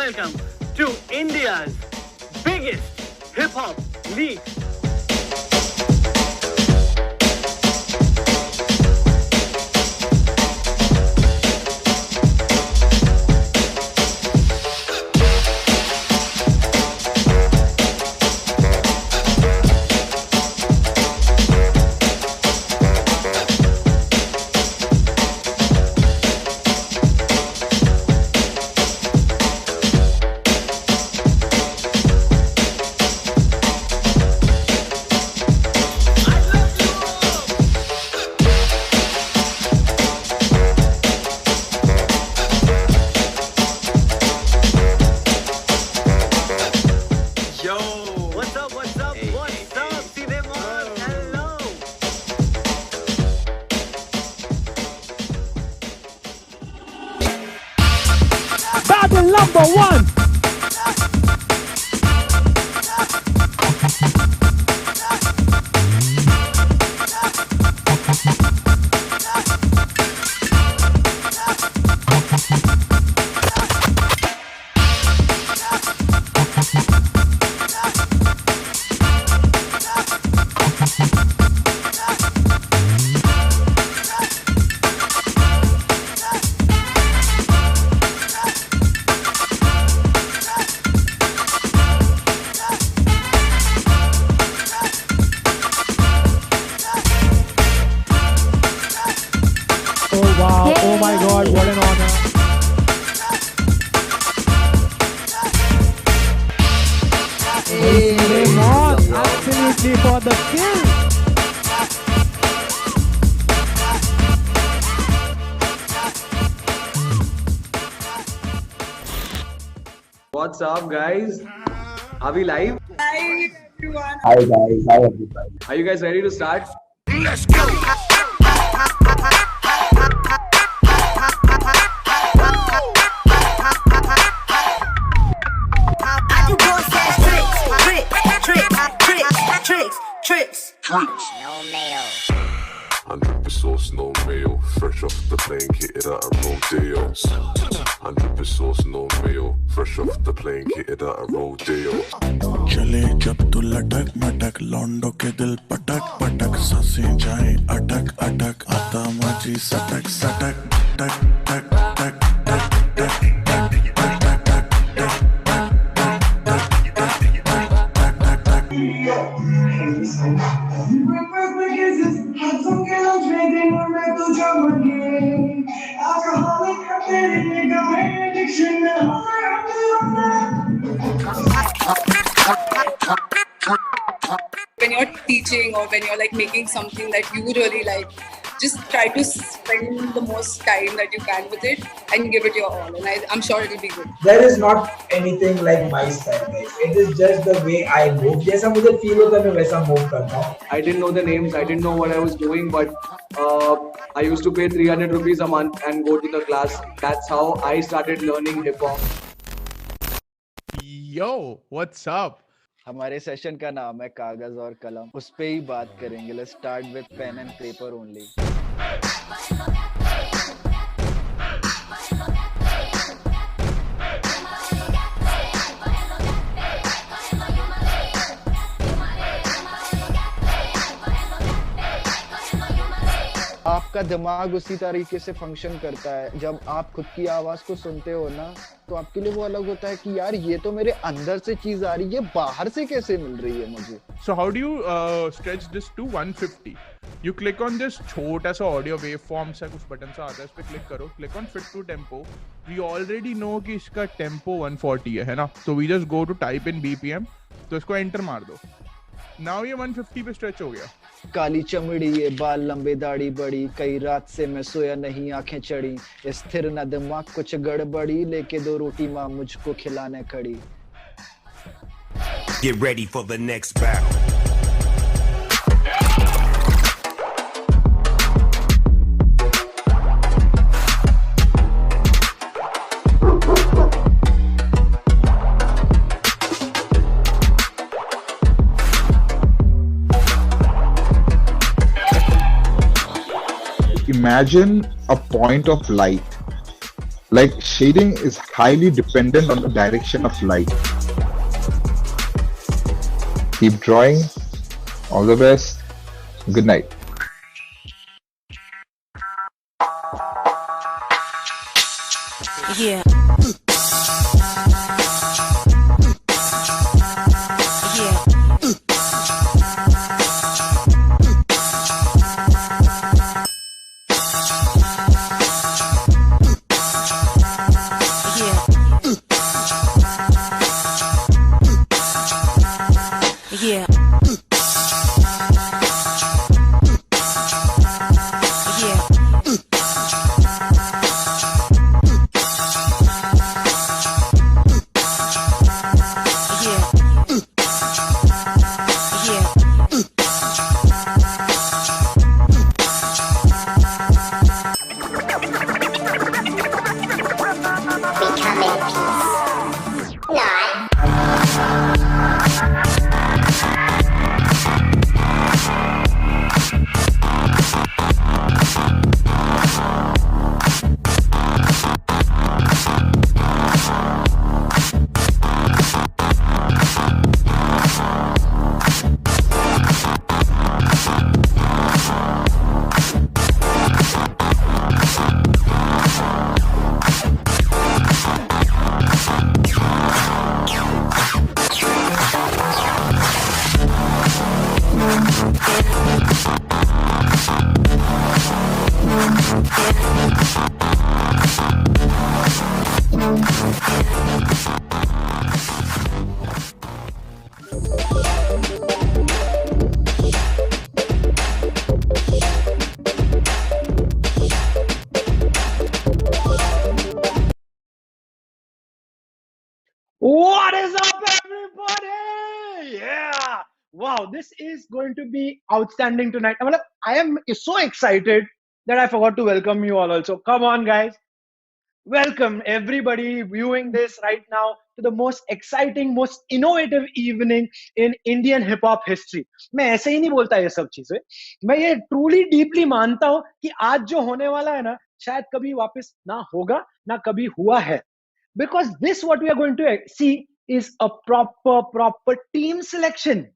welcome to India's biggest hip-hop league. Number one. Wow, oh my God, what an honor. Absolutely for the kill. What's up, guys? Are we live? Hi everyone. Hi guys, hi everybody. Are you guys ready to start? Let's go! Tricks. No mayo. 100% sauce, no mayo. Fresh off the plane, kitted out a rodeo. 100% sauce, no mayo. Fresh off the plane, kitted out a rodeo. चले जब तू लटक मटक लौंडो के दिल पटक पटक सांसें जाए अटक अटक आता मची सटक सटक टक टक टक टक टक When you're teaching or when you're like making something that you really like, just try to spend the most time that you can with it and give it your all, and I'm sure it'll be good. There is not anything like my style, guys. It is just the way I move. जैसा मुझे feel होता है मैं वैसा move करता हूँ. I didn't know the names, I didn't know what I was doing, but I used to pay 300 rupees a month and go to the class. That's how I started learning hip hop. Yo, what's up? हमारे session का नाम है कागज और कलम, उस पे ही बात करेंगे. Let's start with pen and paper only. आपका दिमाग उसी तरीके से फंक्शन करता है. जब आप खुद की आवाज को सुनते हो ना, तो आपके लिए वो अलग होता है कि यार ये तो मेरे अंदर से चीज आ रही है, बाहर से कैसे मिल रही है मुझे. So how do you stretch this to 150? You click on this छोटा सा ऑडियो वेव फॉर्म सा कुछ बटन सा आता है, इस पे क्लिक करो, click on fit to tempo. We already know कि इसका टेम्पो 140 है ना, तो we just go to type in BPM, तो इसको एंटर मार दो. नाउ ये 150 पे स्ट्रेच हो गया. काली चमड़ी ये बाल लंबे दाढ़ी बड़ी, कई रात से मैं सोया नहीं आंखें चढ़ी, स्थिर न दिमाग कुछ गड़बड़ी, लेके 2 रोटी माँ मुझको खिलाने खड़ी. Get ready for the next battle. Imagine a point of light, Like shading is highly dependent on the direction of light. Keep drawing. All the best. Good night. Yeah. Yeah. Yeah. What is up, everybody? Yeah. Wow, this is going to be outstanding tonight. I am so excited that I forgot to welcome you all also. Come on, guys. Welcome everybody viewing this right now to the most exciting, most innovative evening in Indian hip hop history. मैं ऐसे ही नहीं बोलता ये सब चीजें. मैं ये truly deeply मानता हूँ कि आज जो होने वाला है ना, शायद कभी वापस ना होगा, ना कभी हुआ है. Because this what we are going to see is a proper team selection.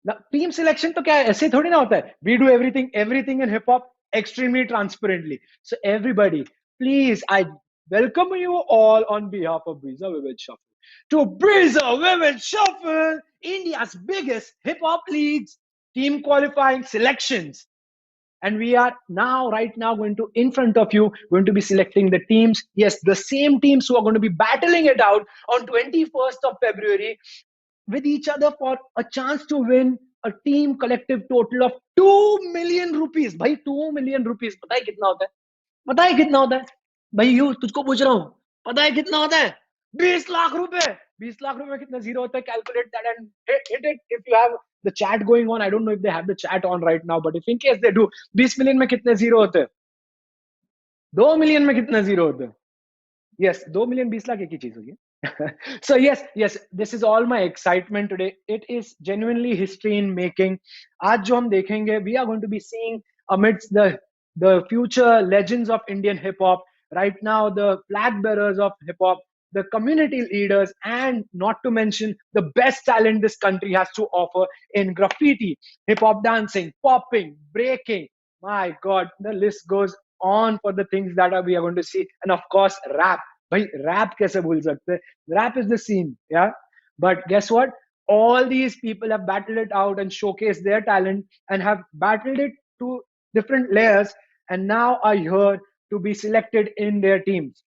Now, team selection तो क्या है, ऐसे थोड़ी ना होता है. We do everything in hip hop extremely transparently. So everybody, please, I welcome you all on behalf of Breeza Women Shuffle to Breeza Women Shuffle, India's biggest hip hop leagues team qualifying selections. And we are now, right now, going to, in front of you, going to be selecting the teams. Yes, the same teams who are going to be battling it out on 21st of February with each other for a chance to win a team collective total of 2 million rupees. भाई 2 million rupees पता है कितना होता है? पता है कितना होता है? भाई यू तुझको पूछ रहा हूँ, पता है कितना होता है? 20 लाख रुपए. 20 लाख रुपए में कितना जीरो होता है? Calculate that and hit it if you have the chat going on. I don't know if they have the chat on right now, but if in case they do, 20 million में कितने zero होते हैं? 2 million में कितने zero होते हैं? Yes, 2 million 20 lakh एक ही चीज होगी. So yes, this is all my excitement today. It is genuinely history in making. आज जो हम देखेंगे, we are going to be seeing amidst the future legends of Indian hip hop. Right now, the flag bearers of hip hop, the community leaders, and not to mention the best talent this country has to offer in graffiti, hip hop dancing, popping, breaking. My God, the list goes on for the things that we are going to see, and of course, rap. भाई rap कैसे भूल सकते हैं? Rap is the scene, yeah. But guess what? All these people have battled it out and showcased their talent and have battled it to different layers, and now are here to be selected in their teams.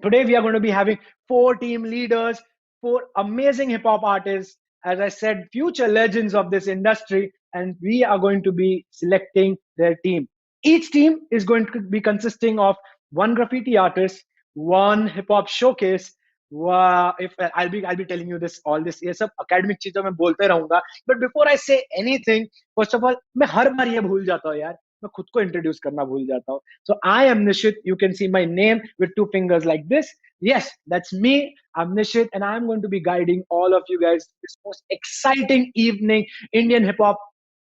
Today we are going to be having 4 team leaders, 4 amazing hip hop artists, as I said, future legends of this industry, and we are going to be selecting their team. Each team is going to be consisting of 1 graffiti artist, 1 hip hop showcase. If I'll be telling you this, all this, ये सब academic चीजों में बोलते रहूंगा. But before I say anything, first of all, मैं हर बार ये भूल जाता हूँ यार. मैं खुद को इंट्रोड्यूस करना भूल जाता हूँ. So I am Nishit. You can see my name with 2 fingers like this. Yes, that's me. I'm Nishit, and I'm going to be guiding all of you guys this most exciting evening Indian hip hop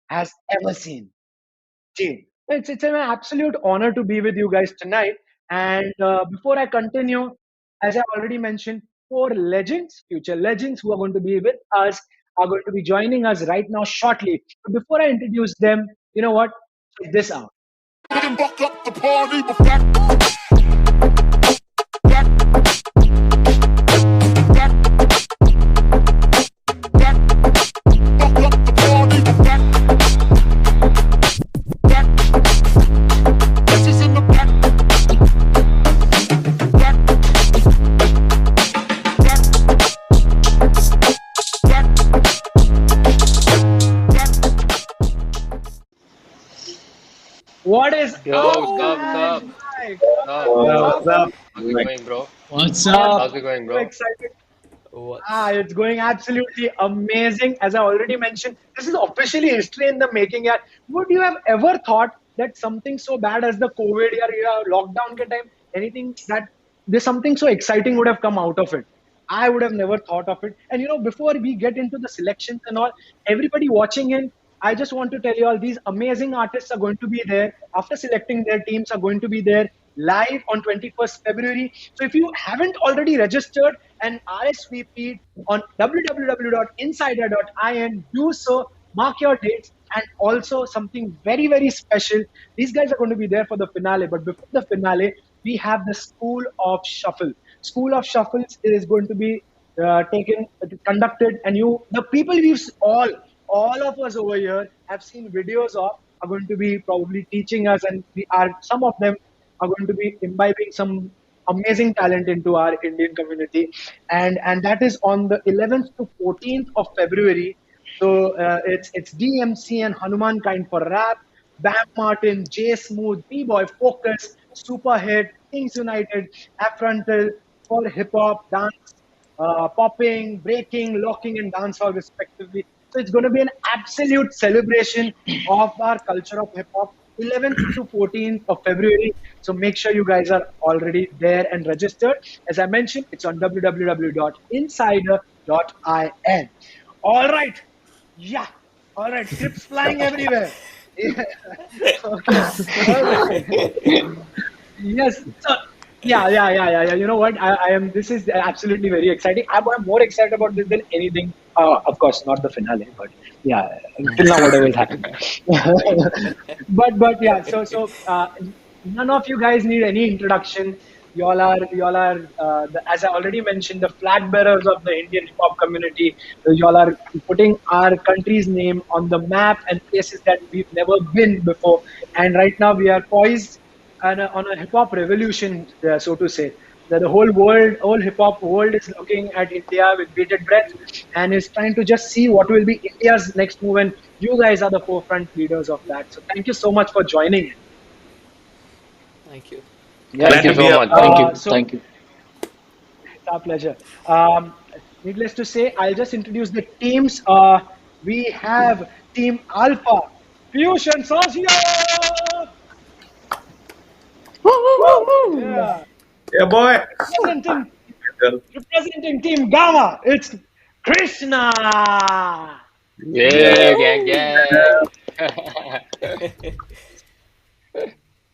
has ever seen. It's an absolute honor to be with you guys tonight. And before I continue, as I already mentioned, four legends, future legends who are going to be with us, are going to be joining us right now shortly. But before I introduce them, you know what? Check this out. What is Yo, up, what's up? What's guys? up? My What's God, up? What's up? How's it going, bro? What's I am up? How's it going, so bro? excited. What's It's going absolutely amazing. As I already mentioned, this is officially history in the making. Yeah. Would you have ever thought that something so bad as the COVID or lockdown ke time, anything that there's something so exciting would have come out of it? I would have never thought of it. And before we get into the selections and all, everybody watching in, I just want to tell you all these amazing artists are going to be there after selecting their teams are going to be there live on 21st February. So if you haven't already registered and RSVP'd on www.insider.in, do so, mark your dates, and also something very, very special. These guys are going to be there for the finale. But before the finale, we have the School of Shuffle. School of Shuffles is going to be conducted, and the people all of us over here have seen videos of are going to be probably teaching us, and some of them are going to be imbibing some amazing talent into our Indian community, and that is on the 11th to 14th of February. So it's DMC and Hanuman Kind for rap, Bam Martin, J Smooth, B Boy Focus, Superhit, Kings United, Affrontal for hip hop, dance, popping, breaking, locking, and dancehall respectively. So it's going to be an absolute celebration of our culture of hip hop. 11th to 14th of February. So make sure you guys are already there and registered. As I mentioned, it's on www.insider.in. All right. Yeah. All right. Scripts flying everywhere. Yeah. Okay. All right. Yes. So yeah. You know what? I am. This is absolutely very exciting. I'm more excited about this than anything. Of course, not the finale, but yeah, till now whatever is happening. but yeah. So none of you guys need any introduction. As I already mentioned, the flag bearers of the Indian hip hop community. Y'all are putting our country's name on the map and places that we've never been before. And right now we are poised on a hip hop revolution, so to say. That the whole hip hop world is looking at India with bated breath and is trying to just see what will be India's next move. And you guys are the forefront leaders of that. So thank you so much for joining in. Thank you. Yes. Thank you so much. Thank you. It's our pleasure. Needless to say, I'll just introduce the teams. We have Team Alpha, Fusion Socio. Yeah. Yeah, boy. Representing Team Gamma, it's Krishna. Yeah, gang.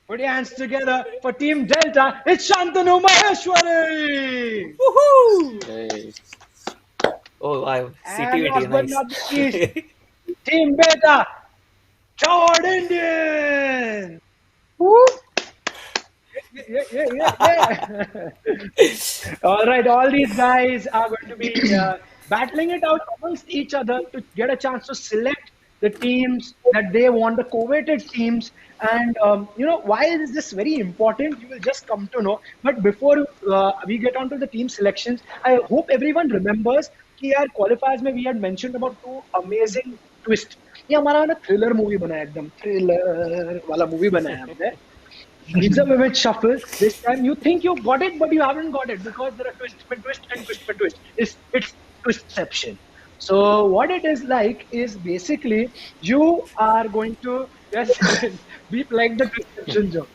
Put your hands together for Team Delta. It's Shantanu Maheshwari. Woohoo! Hey. Oh, wow. And CTVT, last but nice. not the least, Team Beta, Chord Indian. Woo. Yeah. All right, all these guys are going to be battling it out amongst each other to get a chance to select the teams that they want, the coveted teams. And why is this very important? You will just come to know. But before we get on to the team selections, I hope everyone remembers कि यार qualifiers में we had mentioned about two amazing twist. ये हमारा ना thriller movie बनाया एकदम thriller वाला movie बनाया हमने. It's a vivid shuffle. This time you think you got it, but you haven't got it because there are twist. It's twistception. So what it is like is basically you are going to be playing the twistception joke.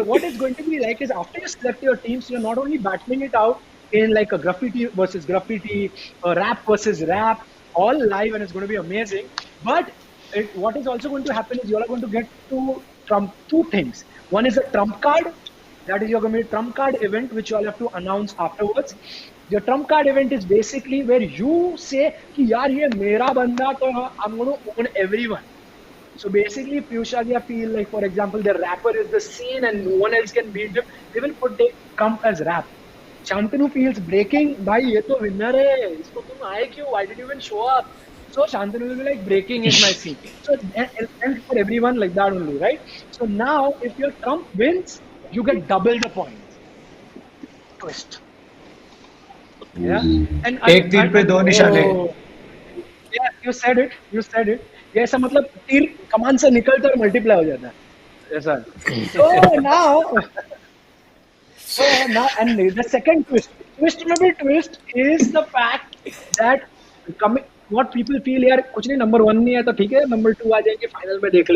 What it's going to be like is after you select your teams, you're not only battling it out in like a graffiti versus graffiti, a rap versus rap, all live, and it's going to be amazing. But what is also going to happen is you are going to get two things. One is a trump card, That is, you're going to be a trump card event, which you all have to announce afterwards. Your trump card event is basically where you say, कि यार ये मेरा बंदा तो I'm going to own everyone. So basically, Piyush feel like, for example, the rapper is the scene and no one else can beat him. They will put the comp as rap. Shantanu feels breaking. भाई ये तो winner है. इसको तुम आए क्यों? Why did you even show up? So Shantanu will be like, breaking is my scene. So and for everyone like that only, right? So now, if your Trump wins, you get double the points. Twist. Yeah. And एक तीर पे दो निशाने. Yeah, you said it. You said it. ये ऐसा मतलब तीर कमान से निकलता और मल्टीप्लाई हो जाता है ऐसा. So now and the second twist में भी twist is the fact that coming what people feel यार कुछ नहीं number 1 नहीं है तो ठीक है number 2 आ जाएंगे final में देख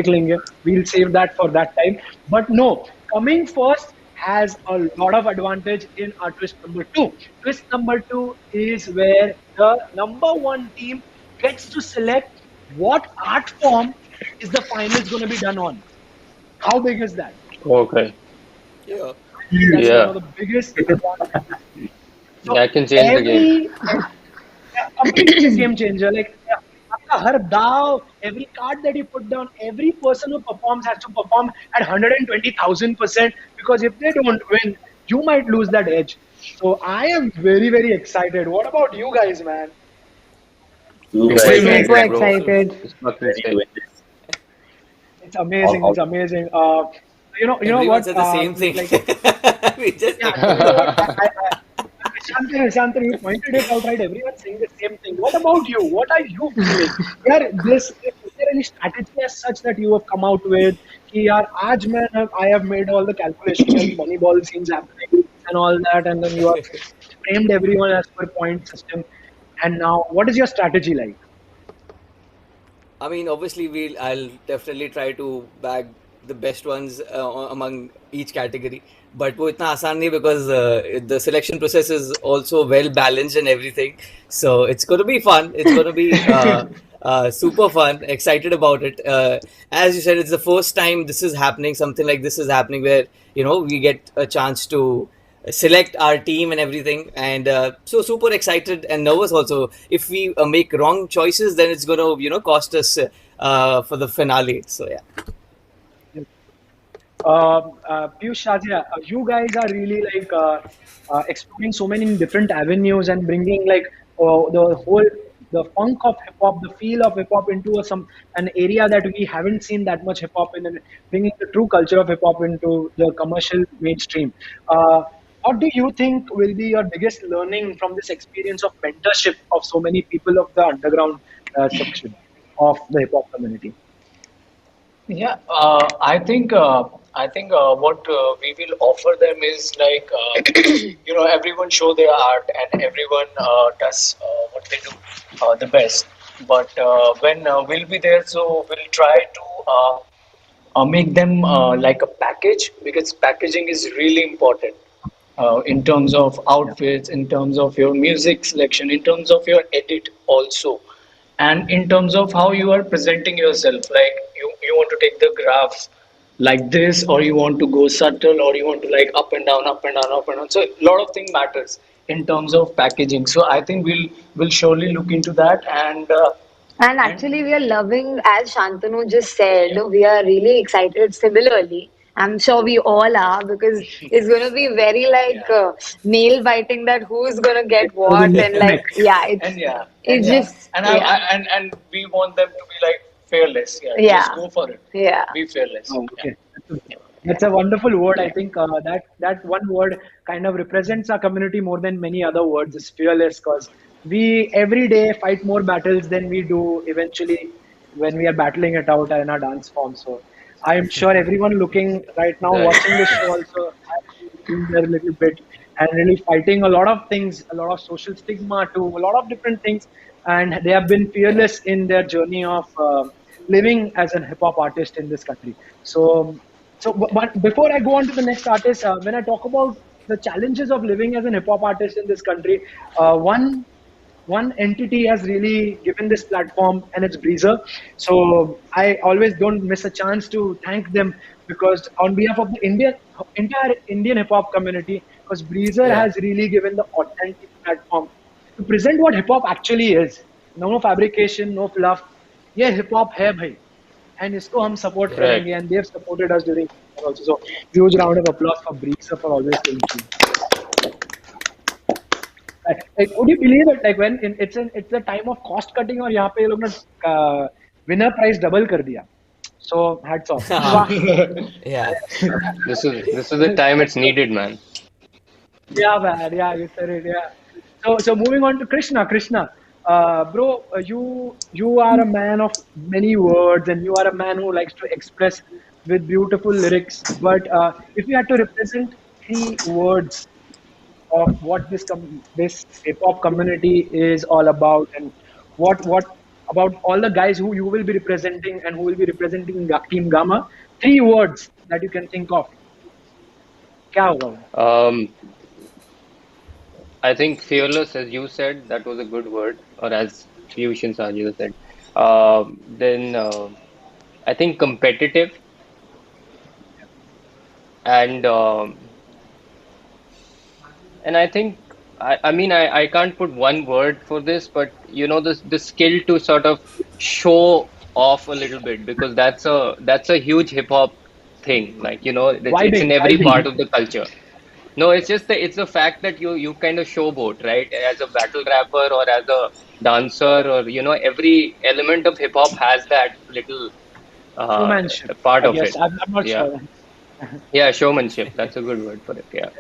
लेंगे we'll save that for that time. But no, coming first has a lot of advantage in our twist number 2. Twist number 2 is where the number 1 team gets to select what art form is the finals going to be done on. How big is that? Okay. Yeah. That's Yeah. one of the biggest advantages. So That can change the game. completely game changer. Like आपका हर दाव, every card that you put down, every person who performs has to perform at 120,000% because if they don't win, you might lose that edge. So I am very, very excited. What about you guys, man? Excited, Super bro. excited. It's fucking sick. It's amazing. It's amazing. You know Everyone what? said the same thing. Like, We just yeah, you know what? Shantanu, you pointed it out, right? Everyone's saying the same thing. What about you? What are you feeling? यार, is there any strategy as such that you have come out with? कि यार, आज I have made all the calculations and money ball scenes happening and all that, and then you have framed everyone as per point system. And now, what is your strategy like? I mean, obviously, I'll definitely try to bag the best ones among each category. But वो इतना आसान नहीं because the selection process is also well balanced and everything. So it's going to be fun. It's going to be super fun. Excited about it. As you said, it's the first time this is happening. Something like this is happening where we get a chance to select our team and everything, and so super excited and nervous also. If we make wrong choices, then it's going to cost us for the finale. So yeah. Piyush Shazia, you guys are really like exploring so many different avenues and bringing like the funk of hip hop, the feel of hip hop into an area that we haven't seen that much hip hop in, and bringing the true culture of hip hop into the commercial mainstream. What do you think will be your biggest learning from this experience of mentorship of so many people of the underground section of the hip hop community? Yeah, I think what we will offer them is like everyone show their art and everyone does what they do the best. But when we'll be there, so we'll try to make them like a package because packaging is really important in terms of outfits, in terms of your music selection, in terms of your edit also, and in terms of how you are presenting yourself. Like you want to take the graph like this, or you want to go subtle, or you want to like up and down, up and down, up and down. So a lot of things matters in terms of packaging. So I think we'll surely look into that and. And actually, we are loving, as Shantanu just said, we are really excited similarly. I'm sure we all are because it's going to be very like nail biting that who's going to get what and like, yeah, it's just, and yeah. and we want them to be like fearless. Yeah, Yeah. just go for it. Yeah. Be fearless. Oh, okay. That's a wonderful word. I think that one word kind of represents our community more than many other words. Is fearless, because we every day fight more battles than we do eventually when we are battling it out in our dance form. So I am sure everyone looking right now, watching this show also, has been there a little bit and really fighting a lot of things, a lot of social stigma too, a lot of different things, and they have been fearless in their journey of living as a hip hop artist in this country. But before I go on to the next artist, when I talk about the challenges of living as a hip hop artist in this country, one one entity has really given this platform, and it's Breezer. So I always don't miss a chance to thank them, because on behalf of the entire Indian hip hop community, because Breezer Yeah. has really given the authentic platform to present what hip hop actually is. No fabrication, no fluff. ये hip hop है भाई, and इसको हम support Yeah. करेंगे, and they've supported us during also. So huge round of applause for Breezer for always staying true. Like, would you believe it? Like when it's the time of cost cutting, और यहाँ पे ये लोग ने winner prize double कर दिया. So hats off. वाह. Yeah. This is the time it's needed, man. Yeah, man. Yeah, you said it. Yeah. So moving on to Krishna. Krishna, bro, you are a man of many words, and you are a man who likes to express with beautiful lyrics. But if you had to represent 3 words of what this hip hop community is all about, and what about all the guys who you will be representing and who will be representing Team Gamma, 3 words that you can think of. क्या होगा वो? I think fearless, as you said, that was a good word, or as Piyush and Sajid said. Then I think competitive, and I think I mean I can't put one word for this, but you know the skill to sort of show off a little bit, because that's a huge hip hop thing. Like you know it's in every part of the culture. No, it's just it's the fact that you kind of showboat, right? As a battle rapper or as a dancer, or you know every element of hip hop has that little Showmanship, part I of guess. it. I'm not Yeah, sure. yeah, showmanship. That's a good word for it. Yeah.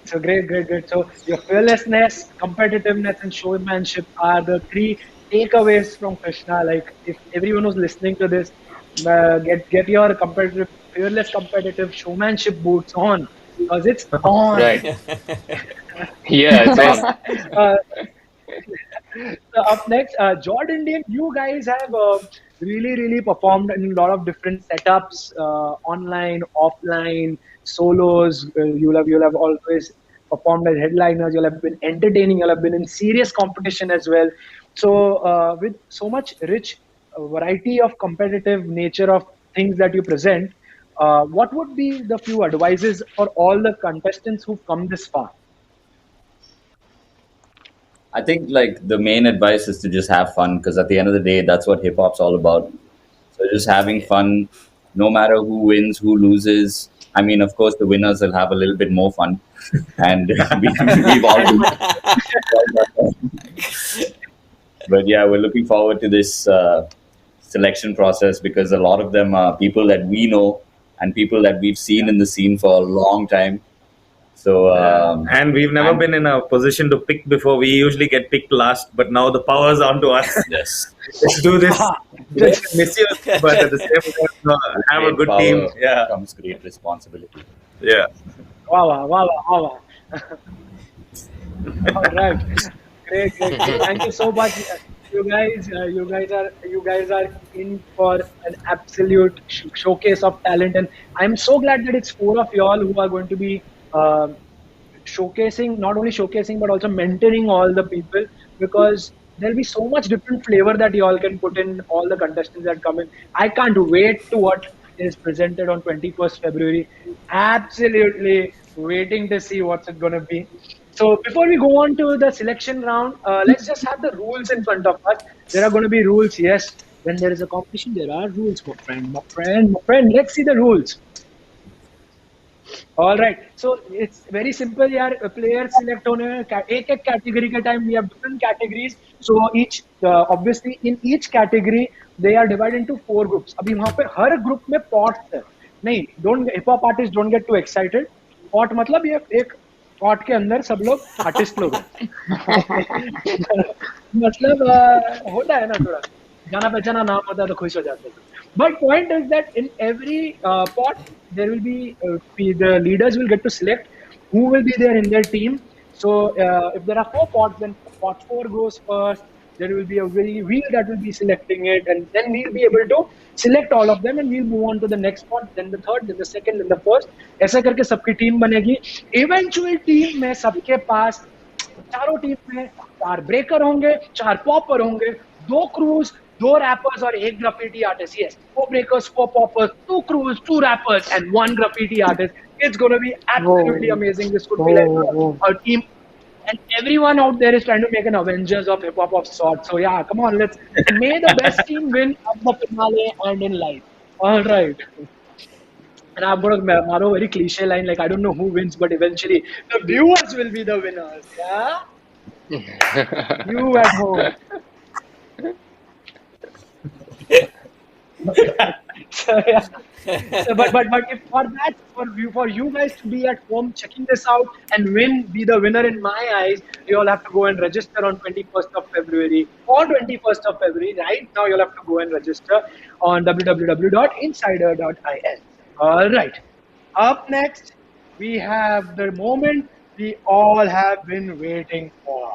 So great. So your fearlessness, competitiveness, and showmanship are the 3 takeaways from Krishna. Like if everyone who's listening to this, get your fearless, competitive showmanship boots on, because it's on. Right. Yeah, it's Next, on. so up next, Jord Indian, you guys have really performed in a lot of different setups, online, offline, solos. You'll have always performed as headliners. You'll have been entertaining. You'll have been in serious competition as well. So with so much rich variety of competitive nature of things that you present, what would be the few advices for all the contestants who've come this far? I think like the main advice is to just have fun, because at the end of the day, that's what hip hop's all about. So just having fun, no matter who wins, who loses. I mean, of course, the winners will have a little bit more fun, and we've all been. But yeah, we're looking forward to this selection process, because a lot of them are people that we know and people that we've seen in the scene for a long time. So and we've never been in a position to pick before. We usually get picked last, but now the power's on to us. Yes, let's do this. Miss you, but at the same time, have a good team. Yeah, comes great responsibility. Yeah. Wow. All right. Great. Thank you so much. You guys are in for an absolute showcase of talent, and I'm so glad that it's 4 of y'all who are going to be not only showcasing but also mentoring all the people, because there'll be so much different flavor that y'all can put in all the contestants that come in. I can't wait to what is presented on 21st February. Absolutely waiting to see what's it going to be. So before we go on to the selection round, let's just have the rules in front of us. There are going to be rules, yes. When there is a competition, there are rules, my friend. Let's see the rules. All right. So it's very simple. यार players select होने में एक category के time we have different categories. So each obviously in each category they are divided into 4 groups. अभी वहाँ पे हर group में pots है. नहीं, hip hop artists don't get too excited. Pot मतलब ये एक pot के अंदर सब लोग artist लोग हैं. मतलब होता है ना थोड़ा जाना पहचाना नाम होता है तो खुश हो जाते हैं. But point is that in every pot, there will be the leaders will get to select who will be there in their team. So if there are 4 pots, then pot 4 goes first. There will be a wheel that will be selecting it, and then we'll be able to select all of them, and we'll move on to the next pot, then the third, then the second, then the first. ऐसा करके सबकी team बनेगी. Eventual team में सबके पास चारों team में 4 breaker होंगे, 4 popper होंगे, 2 क्रूज, 2 रैपर्स और 1 graffiti artist. Yes, 4 breakers, 4 poppers, 2 crews, 2 rappers, and 1 graffiti artist. It's going to be absolutely Whoa. amazing. This could be like Whoa, whoa. a team, and everyone out there is trying to make an Avengers of hip hop of sorts. So yeah, come on, let's may the best team win at the finale and in life. All right. And I'm gonna borrow a very cliche line like I don't know who wins, but eventually the viewers will be the winners. Yeah, you at home. So yeah. So, but if for you guys to be at home checking this out and be the winner in my eyes, you all have to go and register on 21st of February or 21st of February. Right now, you'll have to go and register on www.insider.in. All right. Up next, we have the moment we all have been waiting for.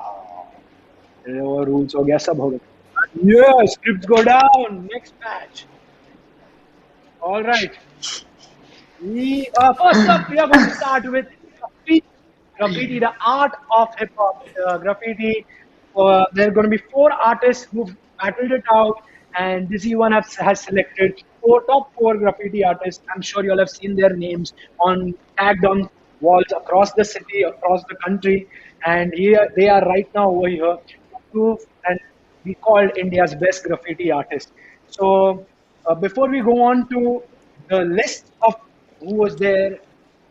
Rules हो गया सब हो गया. Yeah, scripts go down. Next match. All right. First up, we are going to start with graffiti. Graffiti, the art of hip hop. Graffiti. There are going to be 4 artists who've battled it out, and this one has selected 4 top 4 graffiti artists. I'm sure you all have seen their names tagged on walls across the city, across the country, and here they are right now over here to prove and be called India's best graffiti artist. So before we go on to the list of who was there,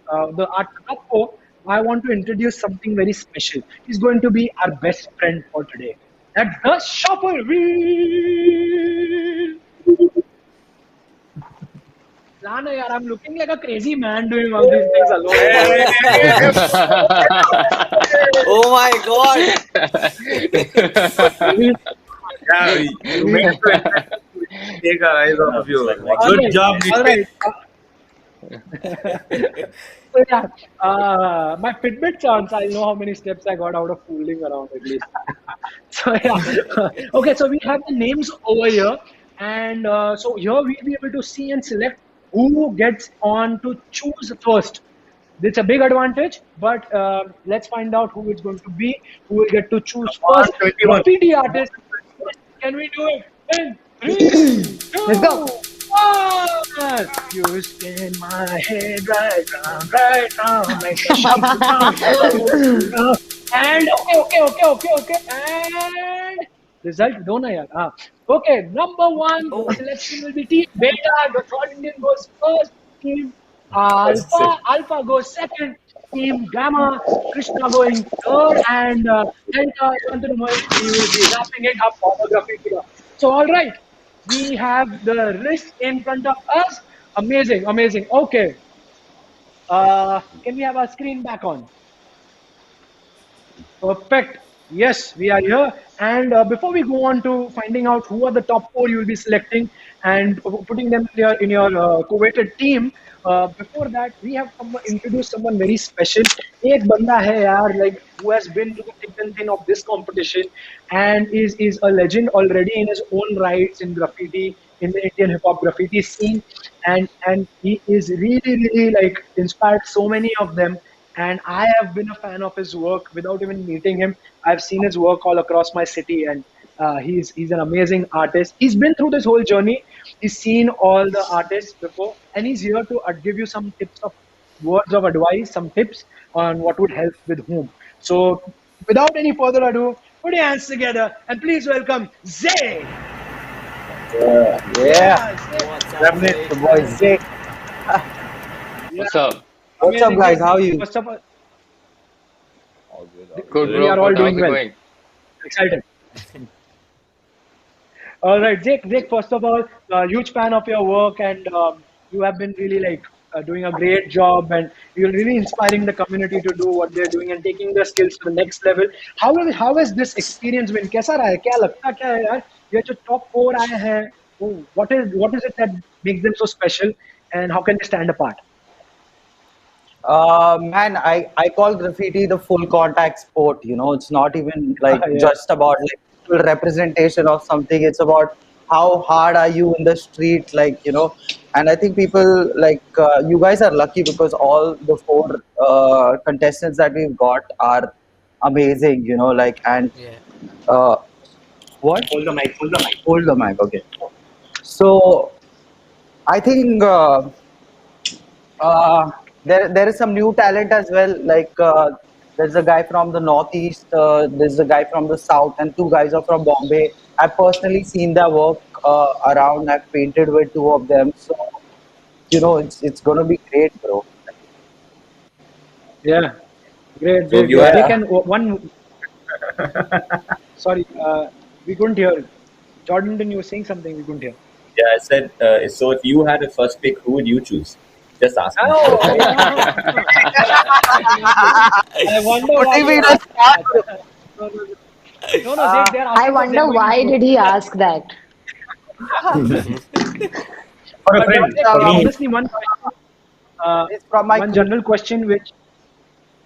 the art top 4, I want to introduce something very special. He's going to be our best friend for today. That's the shuffle wheel. Lana, yaar, I'm looking like a crazy man doing all these things alone. Oh my god! Yeah, you made it to take our eyes off of you. Good job, All Nitin. right. So yeah, my Fitbit sounds. I know how many steps I got out of fooling around at least. So yeah, okay. So we have the names over here, and so here we'll be able to see and select who gets on to choose first. It's a big advantage, but let's find out who it's going to be. Who will get to choose first? 21. Graffiti artist. Can we do it? In 3, 2, Let's go. 1. You spin my head right round, like a shuffle round. And okay. And result, don't I? Okay, number 1 selection will be Team Beta. The third Indian goes first. Team Alpha goes second. Team Gamma, Krishna going third, and Delta Shantanu Mohan, he will be wrapping it up for the graffiti. So, all right, we have the list in front of us. Amazing. Okay, can we have our screen back on? Perfect. Yes, we are here. And before we go on to finding out who are the top 4 you will be selecting and putting them in your coveted team, before that we have introduced someone very special. एक बंदा है यार, like who has been to the thick and thin of this competition and is a legend already in his own rights in graffiti, in the Indian hip hop graffiti scene, and he is really like inspired so many of them. And I have been a fan of his work without even meeting him. I've seen his work all across my city, and he's an amazing artist. He's been through this whole journey. He's seen all the artists before, and he's here to give you some tips of words of advice, some tips on what would help with whom. So, without any further ado, put your hands together and please welcome Zay. Yeah. Zay. The boy Zay. What's up? What's up, guys? How are you? First of all, Good, we bro. are all Good. How's doing it well. going? Excited. All right, Jake. First of all, huge fan of your work, and you have been really like doing a great job, and you're really inspiring the community to do what they're doing and taking their skills to the next level. How has this experience been? कैसा रहा है? क्या लगता क्या है यार? ये जो top 4 आए हैं, what is it that makes them so special, and how can they stand apart? Man, I call graffiti the full contact sport. You know, it's not even like Yeah. just about like full representation of something. It's about how hard are you in the street, like, you know. And I think people like you guys are lucky because all the 4 contestants that we've got are amazing. You know, like, and Uh, what? Hold the mic. Hold the mic. Hold the mic. Okay. So I think uh, there is some new talent as well. Like there's a guy from the northeast, there's a guy from the south, and two guys are from Bombay. I've personally seen their work around. I've painted with two of them, so it's gonna be great, bro. Yeah. Great, So great, you great. had They Yeah. can one. Sorry, we couldn't hear. Jordan, you were saying something we couldn't hear. yeah, I said so. If you had a first pick, who would you choose? Just asking. Oh, yeah. I wonder why Putting me you in a asked spot, that. bro. No, no, no. No, no, they're I asking for wonder Zach going why first. did he ask that? For a But friend, Zach, for me. honestly, one question, It's from my one crew. general question, which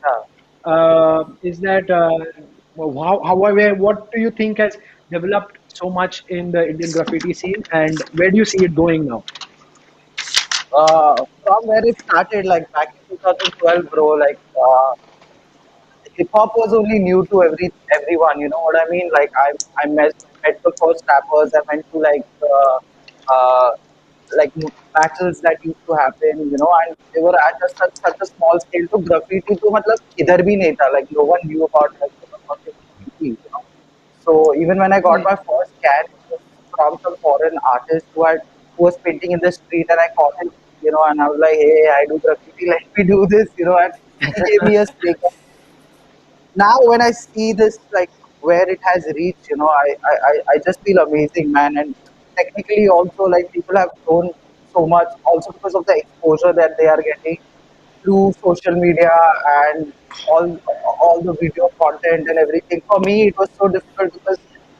Yeah. is that what do you think has developed so much in the Indian graffiti scene, and where do you see it going now? From where it started, like back in 2012, bro. Like hip hop was only new to everyone. You know what I mean? Like I met the first rappers. I went to uh, battles that used to happen. And they were at such a small scale. To graffiti, to matlab idhar bhi nahi tha. Like no one knew about this graffiti. So even when I got my first can, it was from some foreign artist who was painting in the street, and I called him. And I was like, "Hey, I do graffiti. Let me do this." And he gave me a stick. Now when I see this, like where it has reached, I just feel amazing, man. And technically also, like, people have grown so much also because of the exposure that they are getting through social media and all the video content and everything. For me, it was so difficult because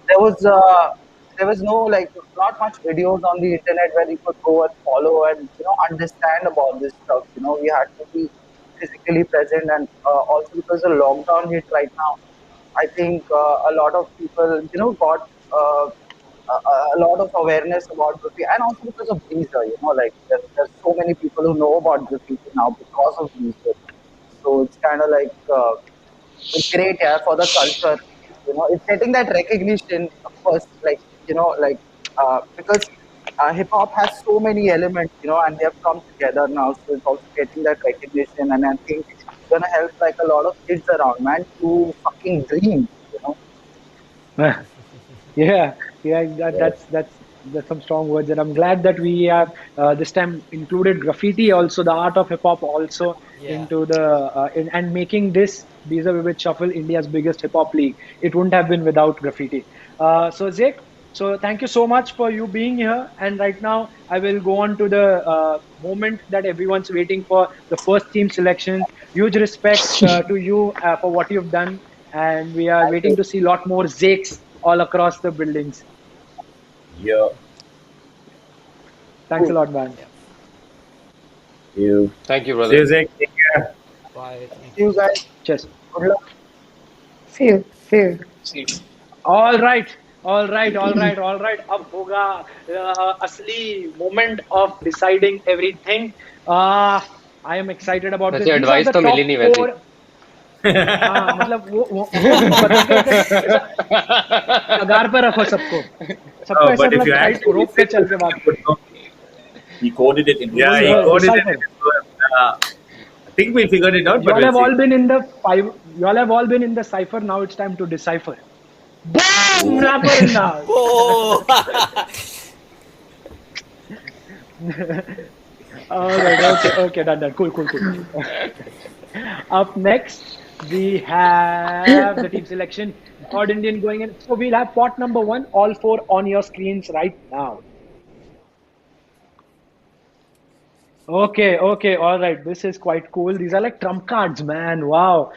there was uh, there was no, like, not much videos on the internet where you could go and follow and understand about this stuff. We had to be physically present, and also because the lockdown hit right now, I think a lot of people got a lot of awareness about graffiti, and also because of Breezer. Like there's so many people who know about graffiti now because of Breezer. So it's kind of like it's great, yeah, for the culture. It's getting that recognition, of course, because hip hop has so many elements, and they have come together now. So it's also getting that recognition, and I think it's gonna help like a lot of kids around, man, to fucking dream. Yeah, yeah, that's some strong words, and I'm glad that we have this time included graffiti, also the art of hip hop, also Yeah. into the and making this These Are Vivid Shuffle India's biggest hip hop league. It wouldn't have been without graffiti. So Zeke, so thank you so much for you being here. And right now, I will go on to the moment that everyone's waiting for, the first team selection. Huge respect to you for what you've done, and we are Thank waiting you. to see a lot more Zakes all across the buildings. Yeah. Thanks a Cool. lot, man. Yeah. You. Thank you, See brother. you, Zach. Take care. Bye. See Thank you you. guys. Cheers. Good luck. See you. See you. See. All right, all right, all right, all right. अब होगा असली moment of deciding everything. I am excited about this. वैसे These are advice the तो मिली top नहीं वैसे four. हाँ मतलब वो हमको बता के ऐसा कगार पे रखो सबको सबको ऐसा But if you मतलब टाइट actually रोक के listen to चल it, के बात you would करो know. He coded it in his. Yeah, वही he वही coded it in decipher. his word. I think we figured it out, but Y'all we'll have see. all been in the five. Y'all have all been in the cipher. Now it's time to decipher. Boom! Oh. Rapper in the house. Oh. All right. Okay. Okay. Done. Done. Cool. Cool. Cool. Up next, we have the team selection. Odd Indian going in. So we'll have pot number one. All four on your screens right now. Okay, okay, all right. This is quite cool. These are like trump cards, man. Wow.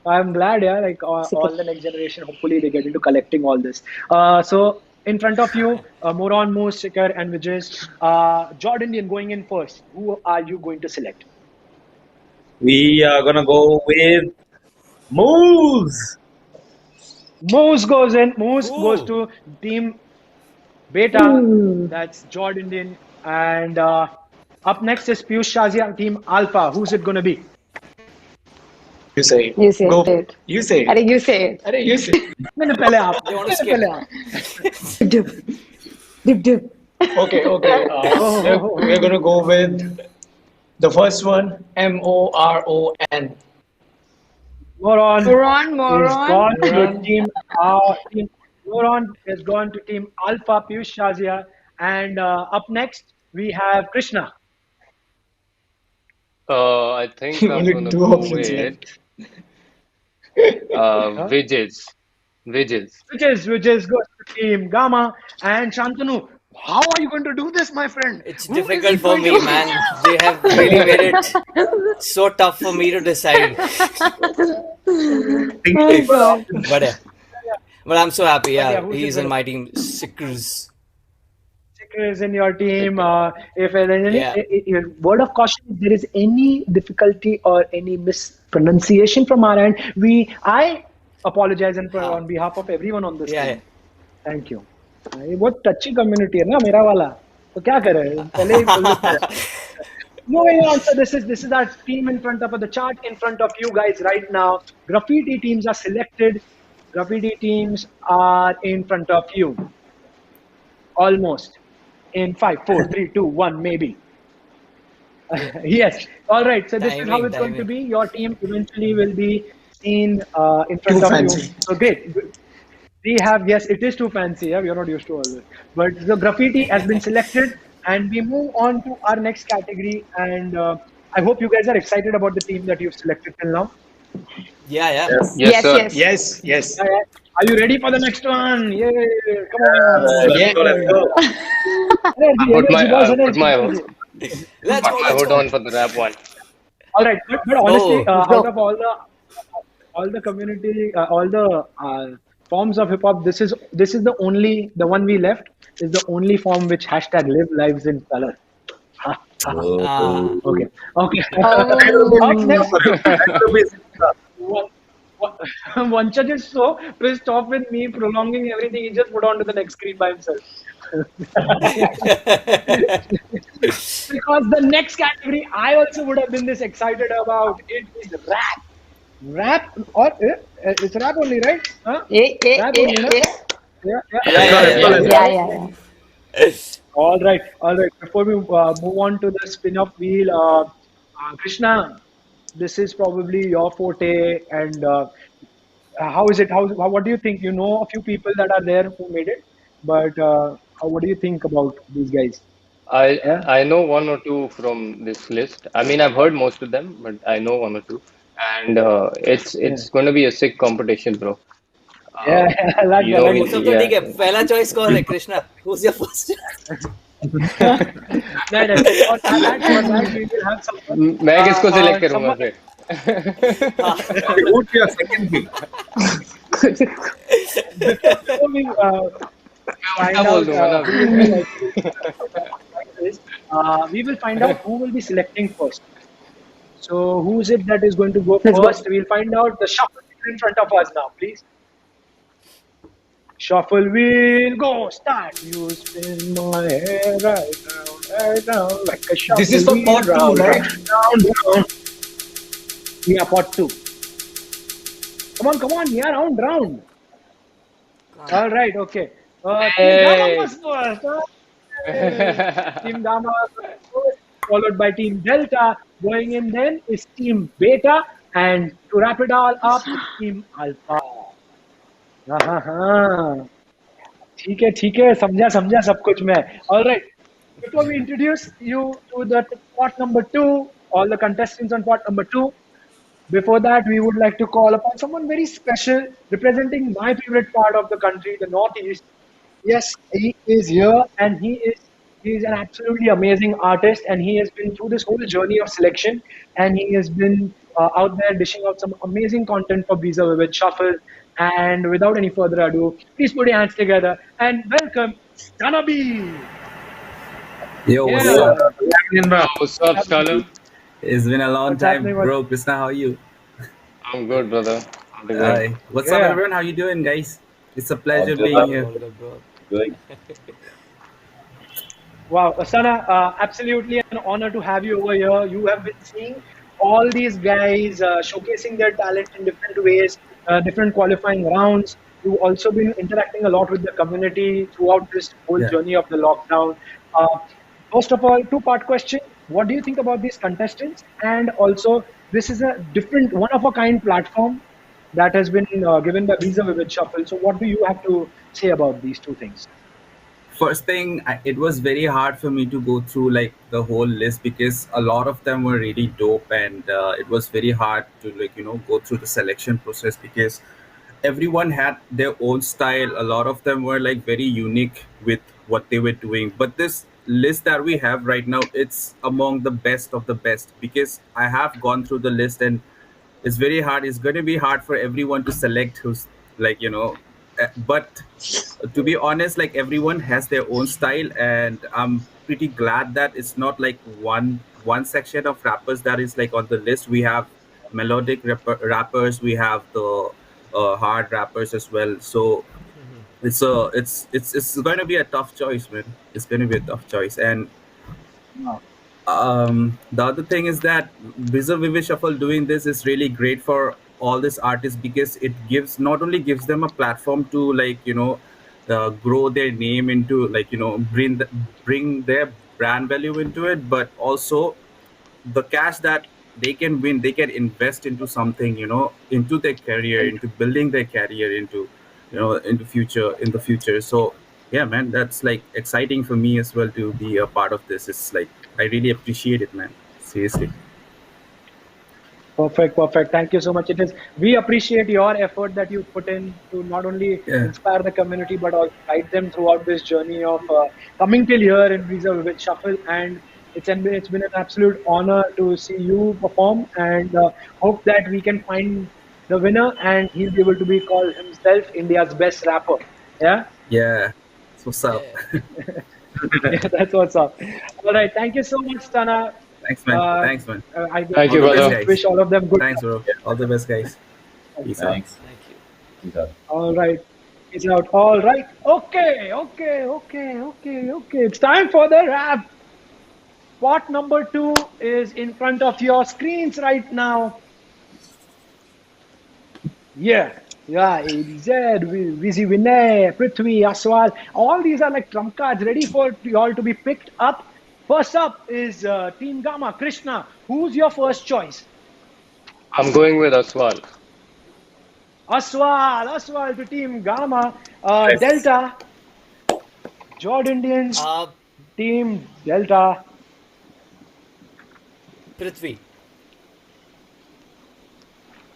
I'm glad, yeah. Like Super. all the next generation, hopefully they get into collecting all this. So in front of you, Moran, Moose, Shikhar, and Vijay. Jordan Indian going in first. Who are you going to select? We are gonna go with moves. Moose goes in. Moose goes Ooh. to Team Beta. Ooh. That's Jordan Indian. And up next is Piyush Shazia, Team Alpha. Who's it going to be? You say it. You say Go. it. You say I it. think you say it. Arey, you say it. मैंने पहले आप They want to मैंने skip. पहले आप Dip, dip, dip. Okay, okay. We're gonna go with the first one. Moron. Moron Moron, is moron. gone to team. Moron is gone to team Alpha Piyush Shazia. And up next we have Krishna. I think I'm Only gonna two go options with left. Huh? Widgets. Widgets. Which is goes to team Gamma and Shantanu. How are you going to do this, my friend? It's Who is difficult it for going me, to? man. They have really made it so tough for me to decide. Oh God. But yeah, but I'm so happy. But Yeah, yeah, who's it he's in gonna? my team. Sickers. Sikher is in your team. If there is any Yeah. word of caution, if there is any difficulty or any mispronunciation from our end, I apologize and Ha. on behalf of everyone on this Yeah. team. Thank you. ये बहुत टची community है ना मेरा वाला तो क्या करे पहले ही बोल देते हैं moving on so this is our team in front of the chart in front of you guys right now graffiti teams are selected graffiti teams are in front of you almost in 5 4 3 2 1 maybe yes all right so this is how Timing, it's going to timing. be your team eventually will be seen in Too front of you fancy. so great we have yes it is too fancy yeah we are not used to all this but the graffiti has been selected and we move on to our next category and I hope you guys are excited about the team that you've selected till now. Yeah, yeah. Yes. Yes, Yes, sir. yes. Yes, yes. Yeah, yeah. Are you ready for the next one? Yay! Come Yes. on! Let's Yeah. go. Let's go. Energy, boys, Put energy, my energy. Let's go. put my Let's hood go. on for the rap one. All right, but honestly, Oh, out of all the community, all the forms of hip hop, this is the one we left is the only form which hashtag live lives in color. Ha, ha, ha. ah, Okay, okay. That will be Up Sika next, for you. That will be Sika. Vanchaj is so pissed off with me prolonging everything. He just put on to the next screen by himself. Because the next category I also would have been this excited about it is rap. Rap or it's rap only, right? Huh? Rap only, no? Yeah. Yeah, yeah. yeah, Let's go. yeah, Let's yeah, go. yeah. Let's Yeah, go. yeah, yeah. All right, all right. Before we move on to the spin-off wheel, Krishna, this is probably your forte. And how is it? What do you think? You know a few people that are there who made it, but what do you think about these guys? I Yeah, I know one or two from this list. I mean, I've heard most of them, but I know one or two, and it's yeah, it's going to be a sick competition, bro. yeah. I like You that. I know, like वो that. सब तो yeah. ठीक है पहला choice कौन है Krishna who's your first No, no. For that, we will have someone. मैं किसको सिलेक्ट करूंगा Someone. फिर? Who's your second pick? Before we find उल्टा बोल out दूंगा ना who will be we will find out who will be selecting first. So who is it that is going to go Let's go. first? We'll find out. The shuffle is in front of us now, please. Shuffle wheel, go start. You spin my hair right now, like a shuffle This is for wheel, part two, round, right? round. Yeah, part two. Come on, yeah, round. All right, okay. Team Dama was first. Team Dama was first, followed by Team Delta. Going in then is Team Beta, and to wrap it all up, it's Team Alpha. हाँ ठीक है समझा सब कुछ मैं all right before we introduce you to the pot number 2 all the contestants on pot number 2 before that we would like to call upon someone very special representing my favorite part of the country the northeast yes he is here and he is an absolutely amazing artist and he has been through this whole journey of selection and he has been out there dishing out some amazing content for Visa Vivid Shuffle. And without any further ado, please put your hands together and welcome Stanabi. Yo, what's Yeah. up? What's up, Stalin? It's been a long What's time, happening? bro. Krishna, how are you? I'm good, brother. How's it Hi. going? What's up, Yeah. everyone? How you doing, guys? It's a All pleasure good, being all here. good, good. Wow, Asana, absolutely an honor to have you over here. You have been seeing all these guys showcasing their talent in different ways, different qualifying rounds. You've also been interacting a lot with the community throughout this whole Yeah. journey of the lockdown. Uh, First of all, two-part question. What do you think about these contestants? And also, this is a different, one-of-a-kind platform that has been given by Visa Vivid Shuffle. So, what do you have to say about these two things? First thing, it was very hard for me to go through like the whole list because a lot of them were really dope, and it was very hard to go through the selection process because everyone had their own style. A lot of them were like very unique with what they were doing. But this list that we have right now, it's among the best of the best because I have gone through the list, and it's very hard. It's going to be hard for everyone to select who's but to be honest, like everyone has their own style, and I'm pretty glad that it's not like one section of rappers that is like on the list. We have melodic rappers, we have the hard rappers as well. So it's going to be a tough choice, man. It's going to be a tough choice. And the other thing is that Visa Vivid Shuffle doing this is really great for all these artists because it gives not only gives them a platform to grow their name into bring their brand value into it, but also the cash that they can win, they can invest into something, into their career, into building their career, into in the future. So yeah, man, that's like exciting for me as well to be a part of this. It's like I really appreciate it, man. Seriously. Perfect, perfect. Thank you so much. It is. We appreciate your effort that you put in to not only Yeah. inspire the community but also guide them throughout this journey of coming till here in Visa with Shuffle. And it's been an absolute honor to see you perform. And hope that we can find the winner and he'll be able to be called himself India's best rapper. Yeah. Yeah. So what's up? Yeah, that's what's up. All right. Thank you so much, Tana. Thanks, man. Uh, Thanks, man. I Thank All you, the best, brother. guys. wish all of them good Thanks, luck. bro. All the best, guys. Peace out. Thanks. Thank you. Peace out. All right. Peace out. All right. Okay. It's time for the wrap. Pot number 2 is in front of your screens right now. Yeah, ABZ, Vizzy Vinay, Prithvi, Aswal. All these are like trump cards ready for you all to be picked up. First up is Team Gamma. Krishna, who's your first choice? I'm going with Aswal. Aswal to Team Gamma. Yes. Delta, Jordan Indians, Uh, Team Delta. Prithvi.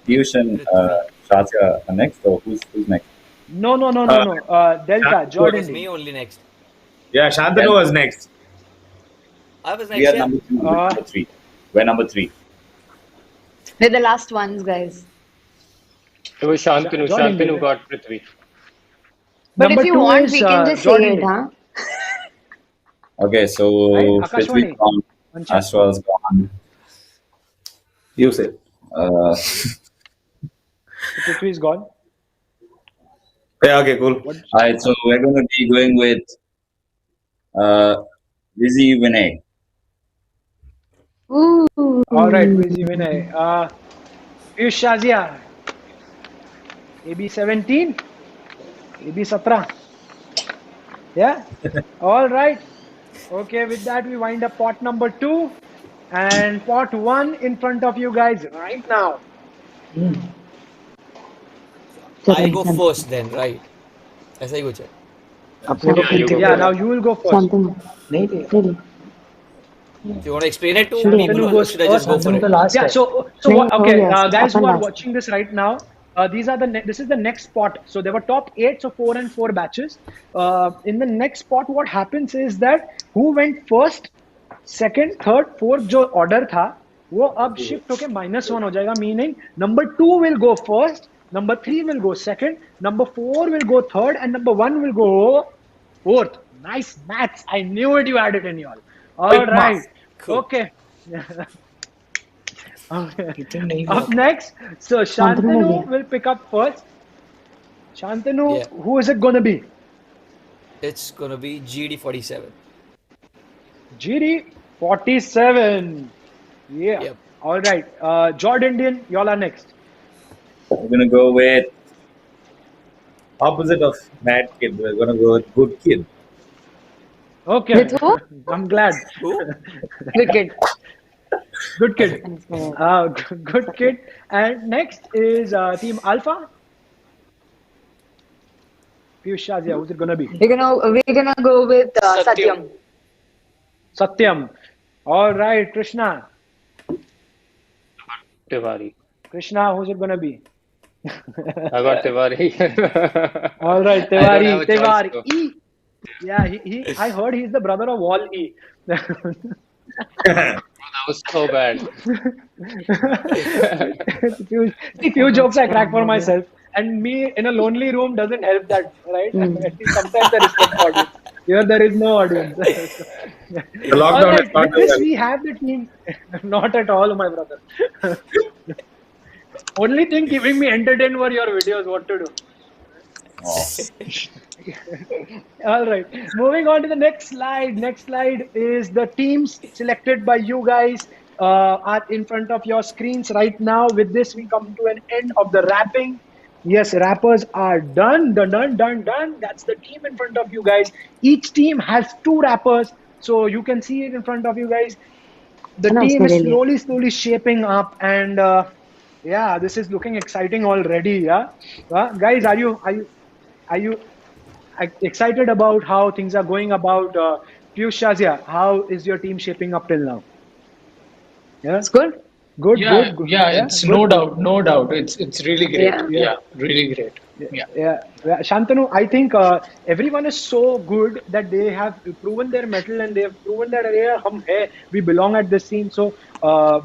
Piyush and Prithvi. Shazia are next, or who's next? No. Uh, Delta, Shantanu It Jordan was Indians. me only next. Yeah, Shantanu Delta. was next. I was We next, are yeah. number 2. We're Uh, number 3. We're number 3. We're the last ones, guys. It was Shantanu. Jordan Shantanu Indians. got Prithvi. But if Number you 2 want, is we can just Jordan say it, Indians. huh? Okay, Right? so Prithvi's Akashwani. gone. Anshul. Ashwal's gone. You say. So Prithvi is gone. Yeah, okay, cool. What? Alright, so we're going to be going with uh, Vizzy Vinay. Ooh. All right, Vizzy Vinay. Piyush Shazia. AB 17. AB 17. Yeah? All right. Okay, with that, we wind up pot number 2 and pot 1 in front of you guys right now. I go first then, right? ऐसा ही कुछ है. अपने को Yeah, you Prithvi go Yeah, बोला now first. you will go first. Shantanu. नहीं रे Really? Do you want to explain it to Shantanu people, or goes should I just go first. for Shantanu तो it? Last Yeah, है so No, what, okay, yes. guys who Upon are last. watching this right now, these are this is the next spot. So there were top 8, so 4 and 4 batches. In the next spot, what happens is that who went first, second, third, fourth जो order था, वो अब shift होके -1 हो जाएगा. Meaning number 2 will go first, number 3 will go second, number 4 will go third, and number 1 will go fourth. Nice maths. I knew it. You had it in you all. All Quick right. math. Cool. Okay. इतने नहीं Up हुआ next, so Shantanu हो Shantanu गया. will pick up first. Shantanu, Yeah. who is it gonna be? It's gonna be GD47. GD 47. Yeah. Yep. All right. Jord Indian, y'all are next. We're gonna go with opposite of bad kid. We're gonna go with good kid. Okay. With who? I'm glad. Who? Good kid. Good kid. Mm. Good kid. And next is Team Alpha. Piyush Shazia, who's it gonna be? We're gonna go with Satyam. Satyam. Satyam. All right, Krishna. Tiwari. Krishna, who's it gonna be? I got Tiwari. All right, I don't have a choice Tewari. though. E. Yeah, I heard he's the brother of Wall E. That was so bad. Few jokes I crack for myself, and me in a lonely room doesn't help that, right? At least sometimes I respect the audience. Here there is no audience. The All lockdown is right, not with too this well. we have the team. Not at all, my brother. Only thing keeping me entertained were your videos. What to do? All right. Moving on to the next slide. Next slide is the teams selected by you guys are in front of your screens right now. With this, we come to an end of the wrapping. Yes, rappers are done, done, done, done, done. That's the team in front of you guys. Each team has two rappers, so you can see it in front of you guys. The No, team is उसमें ले slowly shaping up, and yeah, this is looking exciting already. Yeah, guys, are you excited about how things are going about Piyush Shazia? How is your team shaping up till now? Yeah, It's good. good, Yeah, good, good. yeah, Yeah, it's good. no doubt, no doubt. It's really great. Yeah. Yeah, Yeah, really great. yeah, Yeah. yeah. Shantanu, I think everyone is so good that they have proven their mettle and they have proven that "Arey yaar, hum hai, we belong at this scene." So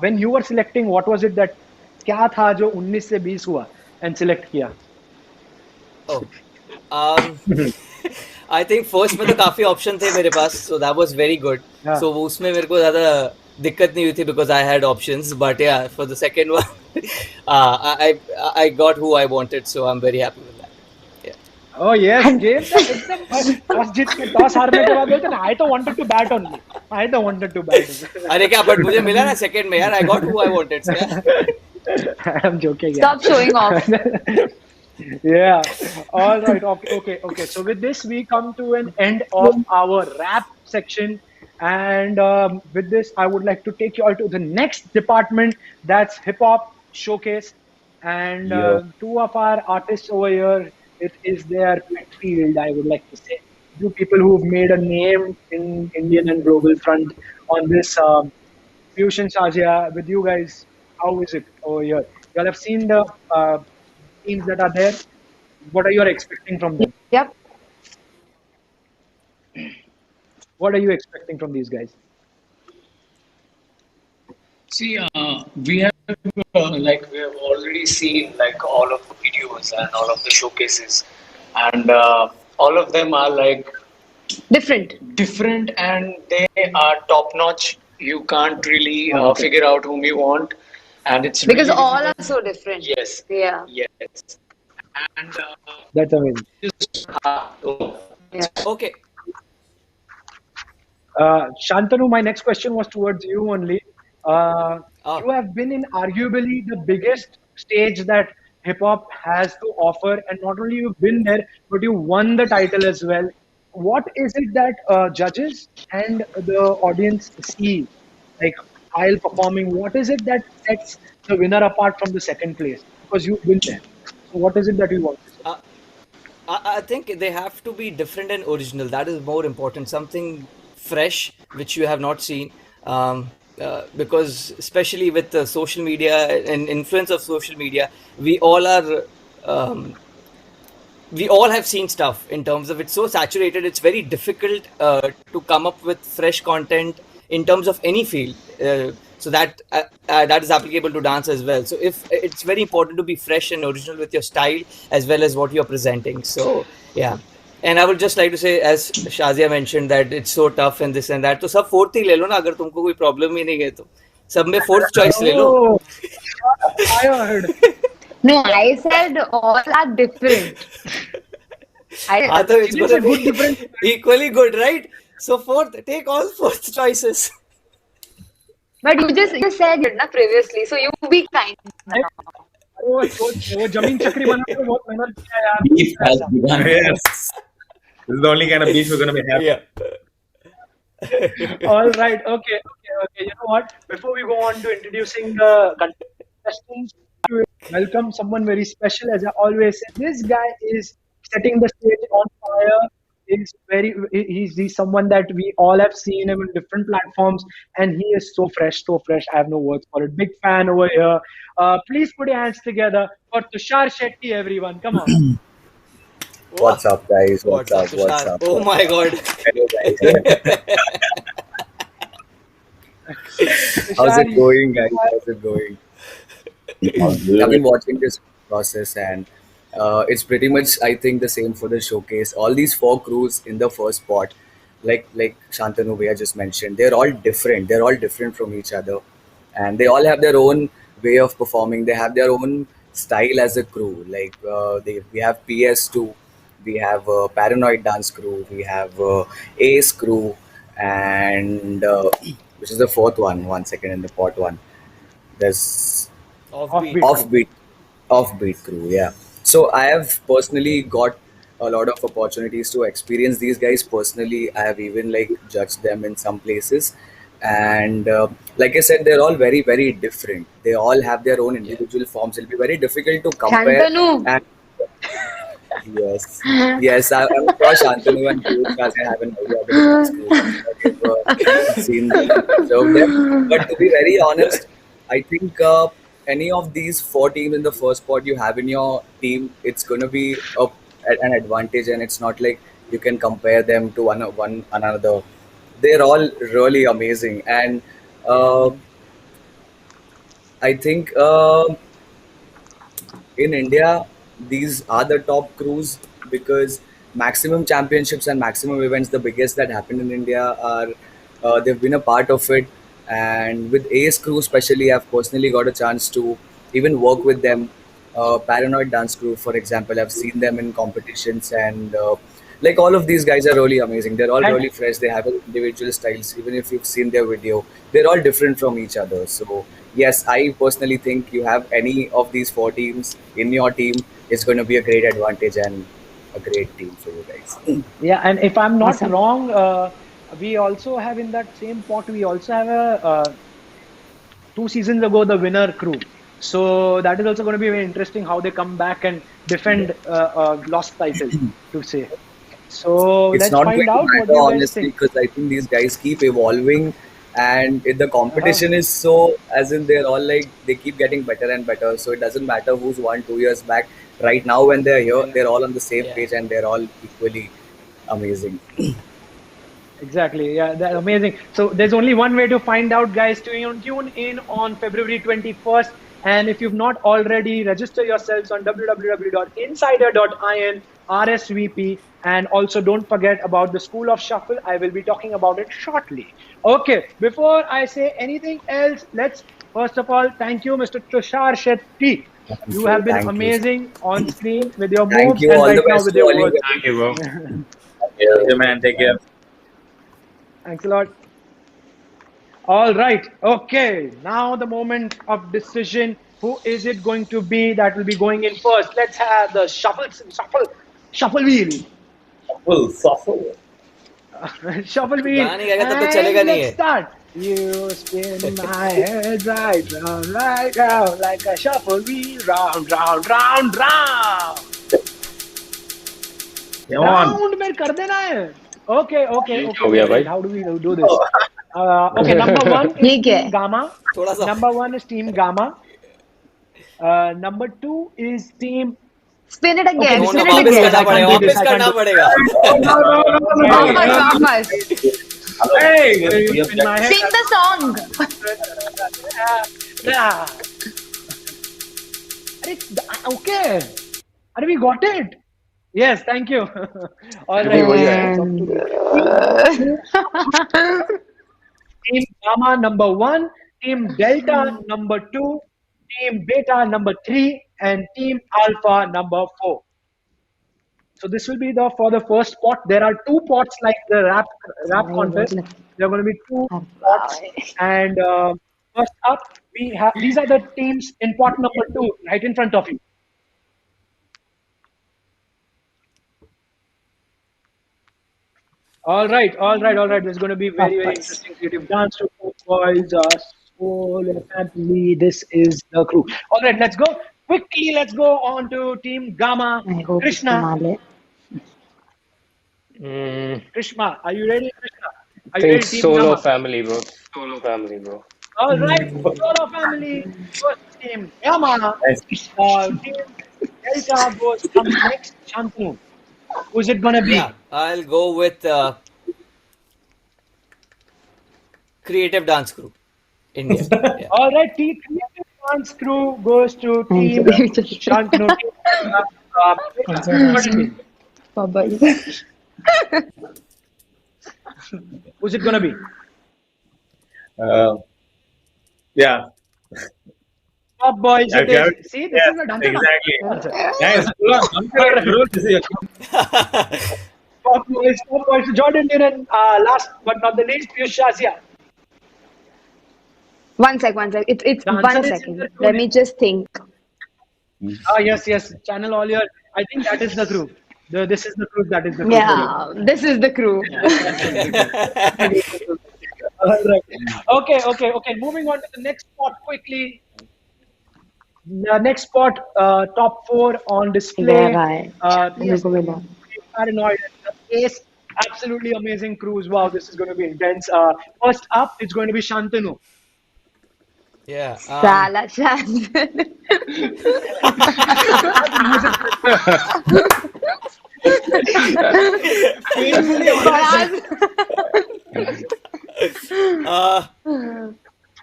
when you were selecting, what was it that क्या था जो 19 से 20 हुआ and select किया? Oh, um, I think first में तो काफी option थे मेरे पास, so that was very good. Yeah. So वो उसमें मेरे को ज़्यादा दिक्कत नहीं हुई थी because I had options. But yeah, for the second one, I got who I wanted, so I'm very happy with that. Yeah. Oh yes, game that एकदम टॉस हारने के बाद बोलते ना I तो wanted to bat only. I तो wanted to bat. अरे क्या but मुझे मिला ना second में यार, I got who I wanted. So yeah. I'm joking. Stop showing off. Yeah. All right. Okay. So with this, we come to an end of our rap section. And with this, I would like to take you all to the next department. That's hip hop showcase. And Yo. two of our artists over here, it is their pet field, I would like to say. Two people who've made a name in Indian and global front on this fusion Shazia. With you guys, how is it over here? Y'all have seen the teams that are there. What are you expecting from them? Yep. What are you expecting from these guys? See, we have like we have already seen like all of the videos and all of the showcases, and all of them are like different, and they are top notch. You can't really figure out whom you want, and it's Because really all difficult. are so different. Yes, Yeah. yes, and That's amazing. Yeah. Okay. Shantanu, my next question was towards you only. You have been in arguably the biggest stage that hip hop has to offer, and not only you've been there, but you won the title as well. What is it that judges and the audience see, like while performing? What is it that sets the winner apart from the second place? Because you've been there. So, what is it that you want to say? I think they have to be different and original. That is more important. Something fresh, which you have not seen. Because especially with the social media and influence of social media, we all are. We all have seen stuff in terms of it's so saturated. It's very difficult to come up with fresh content in terms of any field. So that is applicable to dance as well. So if it's very important to be fresh and original with your style as well as what you're presenting. So yeah. And I would just like to say, as Shazia mentioned, that it's so tough and this and that. तो सब fourth ही ले लो ना, अगर तुमको कोई problem ही नहीं है तो सब में fourth choice ले लो. Oh, fired. No, I said all are different. हाँ तो it's gonna be equally good, right? So fourth, take all fourth choices. But you just said it na previously, so you be kind अरे now. वो जमीन चक्री बनाने में बहुत मेहनत किया है यार, Beef has ऐसा. begun. Yes. This is the only kind of beef we're gonna be having. Yeah. All right. Okay. Okay. Okay. You know what? Before we go on to introducing the contestants, to welcome someone very special. As I always say, this guy is setting the stage on fire. He's someone that we all have seen him in different platforms, and he is so fresh, so fresh. I have no words for it. Big fan over here. Please put your hands together for Tushar Shetty, everyone. Come on. What's up, guys? What's What's up, up? What's Tushar? up? Oh What's my up? God. Hello, guys. How's Tushar, it going, guys? How's it going? All I've good. been watching this process, and it's pretty much, I think, the same for the showcase. All these four crews in the first spot, like Shantanu Bhaiya just mentioned, they're all different. They're all different from each other, and they all have their own way of performing. They have their own style as a crew. We have PS2, we have Paranoid Dance Crew, we have Ace Crew, and which is the fourth one. One second, in the pot one. There's Offbeat. offbeat offbeat crew, yeah. So I have personally got a lot of opportunities to experience these guys personally. I have even like judged them in some places, and like I said, they're all very very different. They all have their own Yeah. individual forms. It'll be very difficult to compare. Shantanu. And yes, yes, I'm sure Shantanu and Piyush Kaze have an idea about these crews. I'm sure they've seen them and observed them. But to be very honest, I think any of these four teams in the first spot you have in your team, it's going to be an advantage, and it's not like you can compare them to one another. They're all really amazing, and Yeah. I think in India, these are the top crews because maximum championships and maximum events, the biggest that happen in India, are they've been a part of it. And with Ace Crew, especially, I've personally got a chance to even work with them. Paranoid Dance Crew, for example, I've seen them in competitions, and like all of these guys are really amazing. They're all And really fresh. They have individual styles. Even if you've seen their video, they're all different from each other. So yes, I personally think you have any of these four teams in your team, it's going to be a great advantage and a great team for you guys. yeah, and if I'm not Awesome. wrong, we also have in that same pot, we also have a 2 seasons ago the winner crew. So that is also going to be very interesting how they come back and defend lost title, to say. So It's let's not going find to out what matter do you guys honestly think. because I think these guys keep evolving, and the Uh-huh. competition is so, as in they're all like they keep getting better and better. So it doesn't matter who's won 2 years back. Right now, when they're here, Yeah. they're all on the same Yeah. page and they're all equally amazing. Exactly. Yeah, that's amazing. So there's only one way to find out, guys. Tune in on February 21st. And if you've not already, register yourselves on www.insider.in RSVP. And also don't forget about the School of Shuffle. I will be talking about it shortly. Okay. Before I say anything else, let's first of all thank you, Mr. Tushar Shetty. You have been Thank you. amazing on screen with your Thank moves you. and All right the now best with to your all you words. guys. Thank you, bro. Yeah. Okay, man. Take care. Thanks a lot. All right. Okay. Now the moment of decision. Who is it going to be that will be going in first? Let's have the shuffle wheel. Full shuffle. Shuffle wheel. गाना नहीं गाएगा तब तक चलेगा And नहीं let's है. start. You spin my head right round like a shuffle wheel. Round, round, round, round. Come on. Round में कर देना है. Okay, okay, ये क्या okay, हो गया okay. भाई? Wait, how do we do this? Okay, number one is ये क्या Team है? Gamma. थोड़ा सा. Number one is Team Gamma. Number two is Team. Spin it Okay, again. this No, is no, Spin it too वापस close. again. करना I can't पड़ेगा. do this. वापस I can't करना do. पड़ेगा. No, no, no, no, Right, no. right, Wapas, right. wapas. Hey, We you have spin my head. Sing the song. Yeah. Okay. We got it. Yes, thank you. All वही right. वही है. Hats off And to Team Gamma number one, Team Delta number two, Team Beta number three, and Team Alpha number four. So this will be the for the first pot. There are two pots like the rap sorry, contest. बहुत There are going to be two लग- pots, and First up, we have these are the teams in pot number 2, right in front of you. All right, all right, all right. There's going to be very, very Papas. interesting creative dance to boys, soul family. This is the crew. All right, let's go quickly. Let's go on to Team Gamma. I hope it's Krishna, Kamale. Krishna, are you ready? Krishna, I are you think ready, Team solo Gamma? family, bro. Solo family, bro. All right, Solo family versus Team Gamma. Team Delta goes up next. Shantanu, who's it gonna be? Yeah, I'll go with Creative Dance Crew, India. Yeah. All right, Team Creative Dance Crew goes to I'm Team sorry. Shantanu. Jordan. Papa. Who's it gonna be? Yeah. Top boys it Okay. is. See, this is a dance Exactly. answer. Guys, hold on. Don't forget, bro. This is your Top boys. Jordan did, and last but not the least, Piyush Shazia. One sec. It's The one answer is in second. the Let crew. me just think. Yes. Channel all your. I think that is the crew. This is the crew. That is the crew. Yeah, this is the crew. All right. Okay. Moving on to the next spot quickly. The next spot, top 4 on display. Right. Yes, Go with that. Paranoid, the Ace, absolutely amazing cruise. Wow, this is going to be intense. First up, it's going to be Shantanu. Yeah. Sala chance. Painfully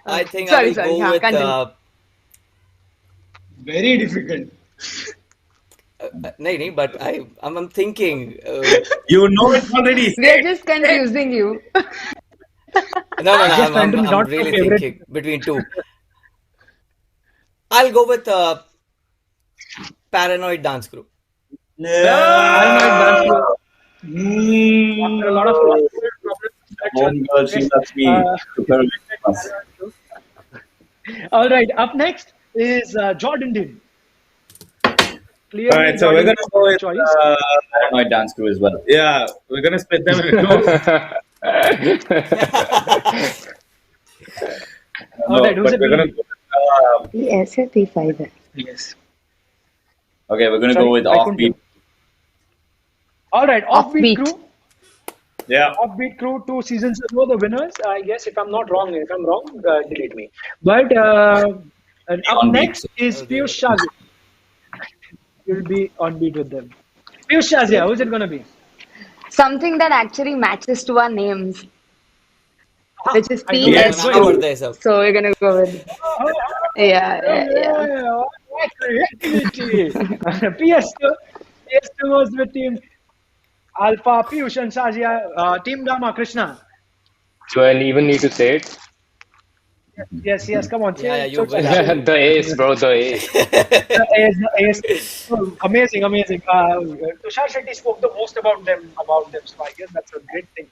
I think Sorry, I will go with continue. very difficult. no, but I'm thinking. You know it already. We're just confusing you. No. Just trying to I'm not really your favorite. thinking between two. I'll go with Paranoid Dance Crew. Paranoid dance crew. After a lot of problems, Home girl, she loves me. Took her Christmas. all right, up next is Jordan Din. Clearly, All right, so we're Jordan gonna go with choice. Paranoid Dance Crew as well. yeah, we're gonna split them into two. All right, who's it we're gonna gonna be? go with, Yes, P5. Yes. Okay, we're gonna Sorry, go with I couldn't Offbeat. hear. All right, Offbeat Crew. yeah. Offbeat Crew 2 seasons ago, the winners. I guess if I'm not wrong, delete me. But and up On beat. next is Piyush Shazia. You'll be on beat with them. Piyush Shazia, who's it gonna be? Something that actually matches to our names, which is I know Yes, PS2. So we're gonna go with yeah. Creativity. PS2 was with Team Alpha, Piyush and Shazia. Team Gamma, Krishna. Do I even need to say it? Yes, come on. Yeah, say you it. will. The ace, bro, the ace. The AS. Oh, amazing. Tushar Shetty spoke the most about them, so I guess that's a great thing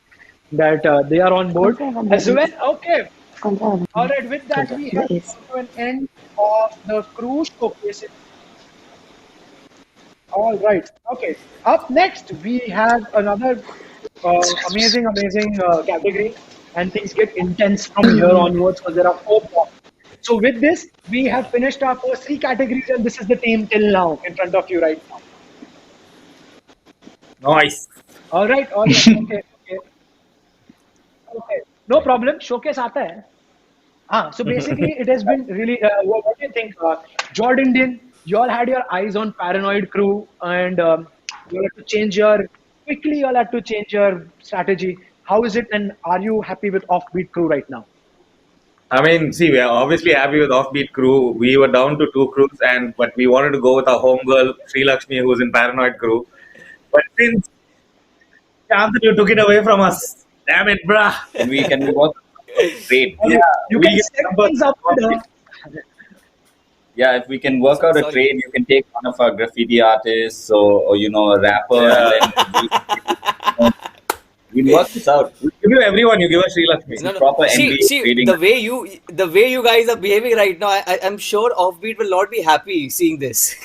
that they are on board as well. Okay. All right, with that, we have come to an end of the cruise showcase. All right. Okay. Up next, we have another amazing category, and things get intense from here onwards because there are 4 points. So with this, we have finished our first 3 categories, and this is the team till now in front of you right now. Nice. All right. Okay. No problem. Showcase aata hai. So basically, it has been really. What do you think, Jordan Din? You all had your eyes on Paranoid Crew, and you had to change quickly. You all had to change your strategy. How is it, and are you happy with Offbeat Crew right now? I mean, see, we are obviously happy with Offbeat Crew. We were down to 2 crews, but we wanted to go with our home girl, Sri Lakshmi, who's in Paranoid Crew. But since Shantanu took it away from us, damn it, bruh. Can we work great? Yeah, You we can get set numbers. things up with her. Yeah, if we can work out a Sorry. trade, you can take one of our graffiti artists or a rapper, and then We'll work this out. We give you everyone. You give us Sri Lakshmi. No, no. Proper See, NBA see grading. the way you guys are behaving right now. I'm sure Offbeat will not be happy seeing this.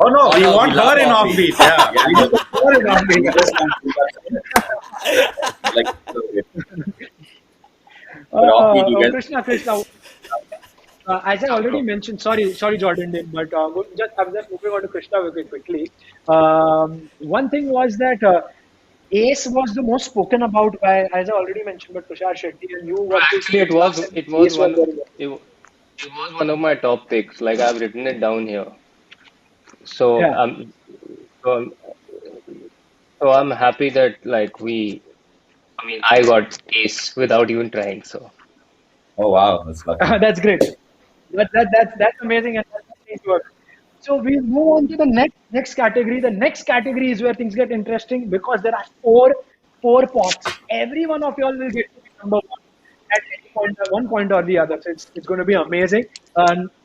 Oh no, Oh we no, we want love her in offbeat. offbeat. Yeah, Yeah, we no, need her in we offbeat. just want like but offbeat, you Oh, guys. Krishna. As I already mentioned, sorry, Jordan, but I'm just moving on to Krishna very quickly. One thing was that Ace was the most spoken about by, as I already mentioned, but Tushar Shetty and you got to Actually, see it last, and Ace was very well. it was one of my top picks. Like I've written it down here. So Yeah. so I'm, so I'm happy that like I mean I got ace without even trying. So Oh wow, that's lucky. That's great. That's amazing, and that's amazing work. So we move on to the next category. The next category is where things get interesting because there are four pots. Every one of y'all will get to be number one at any point, one point or the other. So it's going to be amazing.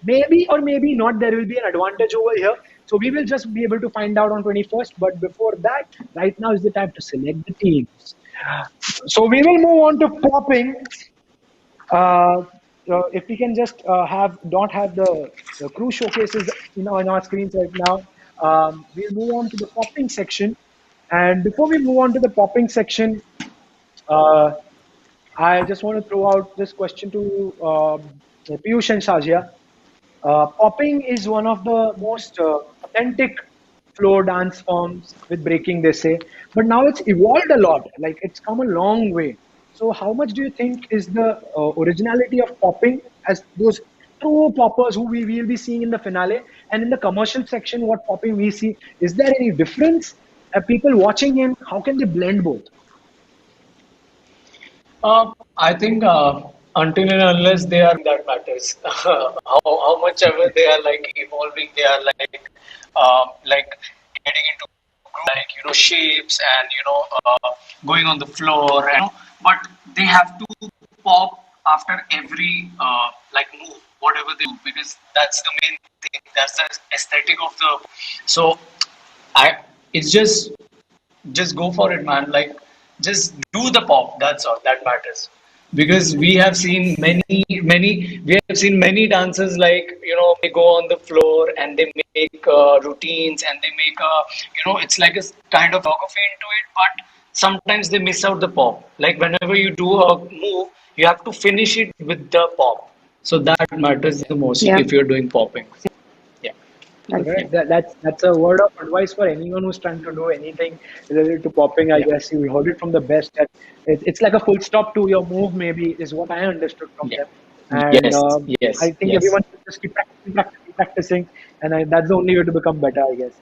Maybe or maybe not, there will be an advantage over here. So we will just be able to find out on 21st. But before that, right now is the time to select the teams. So we will move on to popping. Uh, if we can just have not have the crew showcases on our screens right now, we'll move on to the popping section. And before we move on to the popping section, uh, I just want to throw out this question to Piyush and Shazia. Popping is one of the most authentic floor dance forms with breaking, they say, but now it's evolved a lot. Like it's come a long way. So, how much do you think is the originality of popping as those true poppers who we will be seeing in the finale, and in the commercial section, what popping we see? Is there any difference? People watching in, how can they blend both? I think until and unless they are that matters. How much ever they are like evolving, they are like getting into shapes and going on the floor and but they have to pop after every move whatever they do because that's the main thing. That's the aesthetic of the. So I it's just go for it, man. Like, just do the pop. That's all that matters. Because we have seen we have seen many dancers like they go on the floor and they make routines and they make it's like a kind of choreography into it, but sometimes they miss out the pop. Like whenever you do a move, you have to finish it with the pop. So that matters the most Yeah, if you're doing popping. Yeah. All that's right, that's a word of advice for anyone who's trying to do anything related to popping. I Yeah. guess you heard it from the best. That it's like a full stop to your move, maybe is what I understood from Yeah. them. And Yes. I Yes. think Yes. everyone should just keep practicing, and that's the only way to become better, I guess.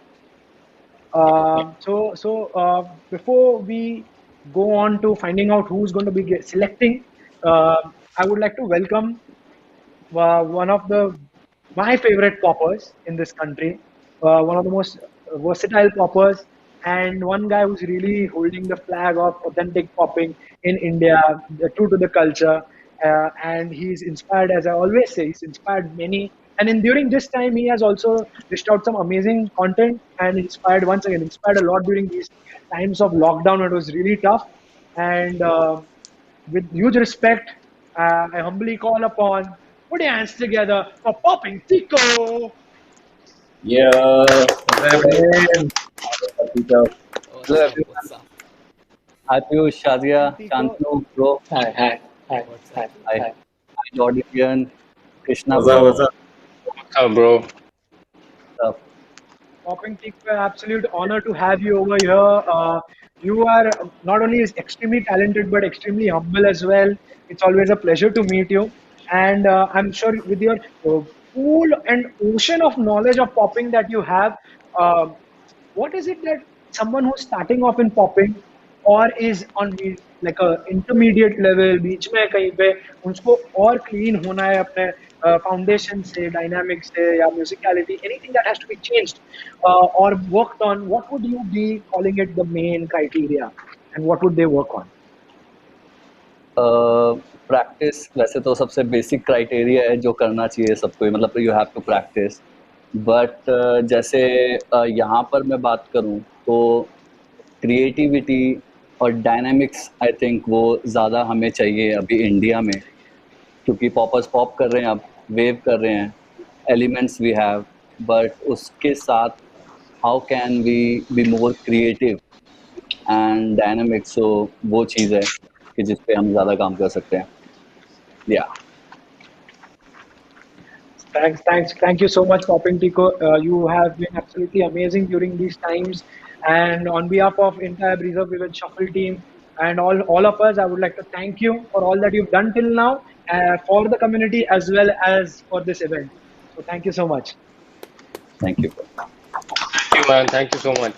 Before we go on to finding out who's going to be selecting, I would like to welcome one of the my favorite poppers in this country, one of the most versatile poppers, and one guy who's really holding the flag of authentic popping in India, true to the culture. And he's inspired, as I always say, he's inspired many. And in during this time, he has also dished out some amazing content and inspired a lot during these times of lockdown. It was really tough, and with huge respect, I humbly call upon, put your hands together for Popping Tico. Yeah. What's happening? What's Hello up? everyone. What's up? Hi Piyush, Shazia, Tico, Shantanu, bro. Hi. Hi. Hi. What's up? Hi. Hi. Hi. Hi Jordan, Krishna, What's up? bro. What's up? what's up, bro? Uh, Popping Tico, absolute honor to have you over here. You are not only is extremely talented but extremely humble as well. It's always a pleasure to meet you, and I'm sure with your pool and ocean of knowledge of popping that you have, uh, what is it that someone who's starting off in popping और is on like a intermediate level बीच में कहीं पे उनको और clean होना है अपने foundation से dynamic से या musicality anything that has to be changed or worked on, what would you be calling it the main criteria and what would they work on? Practice वैसे तो सबसे बेसिक क्राइटेरिया है जो करना चाहिए सबको ही, मतलब you have to practise. But जैसे यहाँ पर मैं बात करूँ तो क्रिएटिविटी और डायनामिक्स आई थिंक वो ज़्यादा हमें चाहिए अभी इंडिया में, क्योंकि पॉपर्स पॉप कर रहे हैं, अब वेव कर रहे हैं, एलिमेंट्स वी हैव, बट उसके साथ how can we be more creative and dynamic, so वो चीज़ है कि जिस पे हम ज़्यादा काम कर सकते हैं। या Thank you so much, Popping Tico. You have been absolutely amazing during these times. And on behalf of entire Reserve Vivid Shuffle team and all of us, I would like to thank you for all that you've done till now, for the community as well as for this event. So thank you so much. Thank you. Thank you, man. Thank you so much.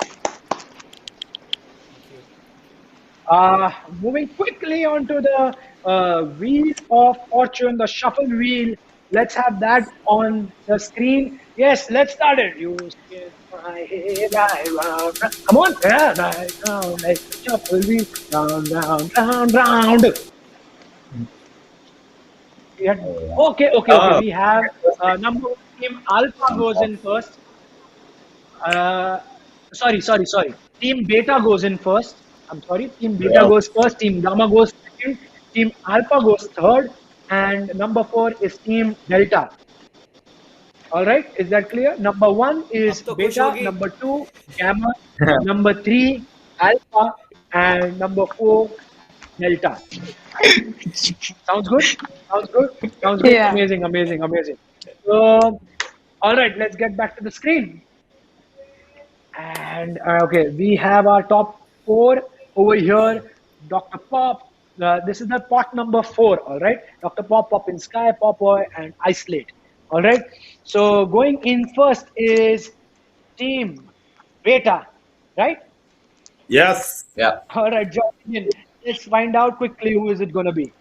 Moving quickly onto the wheel of fortune, the shuffle wheel. Let's have that on the screen. Yes, let's start it. You spin my head right round, round. Come on, yeah, right round, like the shuffle wheel, round, round, round, round. We had, okay. We have number one team Alpha goes in first. Uh, sorry. Team Beta goes in first. I'm sorry. Team Beta Yeah. goes first. Team Gamma goes second. Team Alpha goes third. And number four is Team Delta. All right. Is that clear? Number one is तो खुश Beta. होगी Number two, Gamma. Number three, Alpha. And number four, Delta. Sounds good? Sounds good? Sounds good? Yeah. Amazing. So, all right. Let's get back to the screen. And okay, we have our top four over here. Dr. Pop. This is the pot number four. All right. Dr. Pop, Pop in Sky, Popoy, and Isolate. All right. So going in first is Team Beta. Right. Yes. Yeah. All right, John. Let's find out quickly who is it going to be.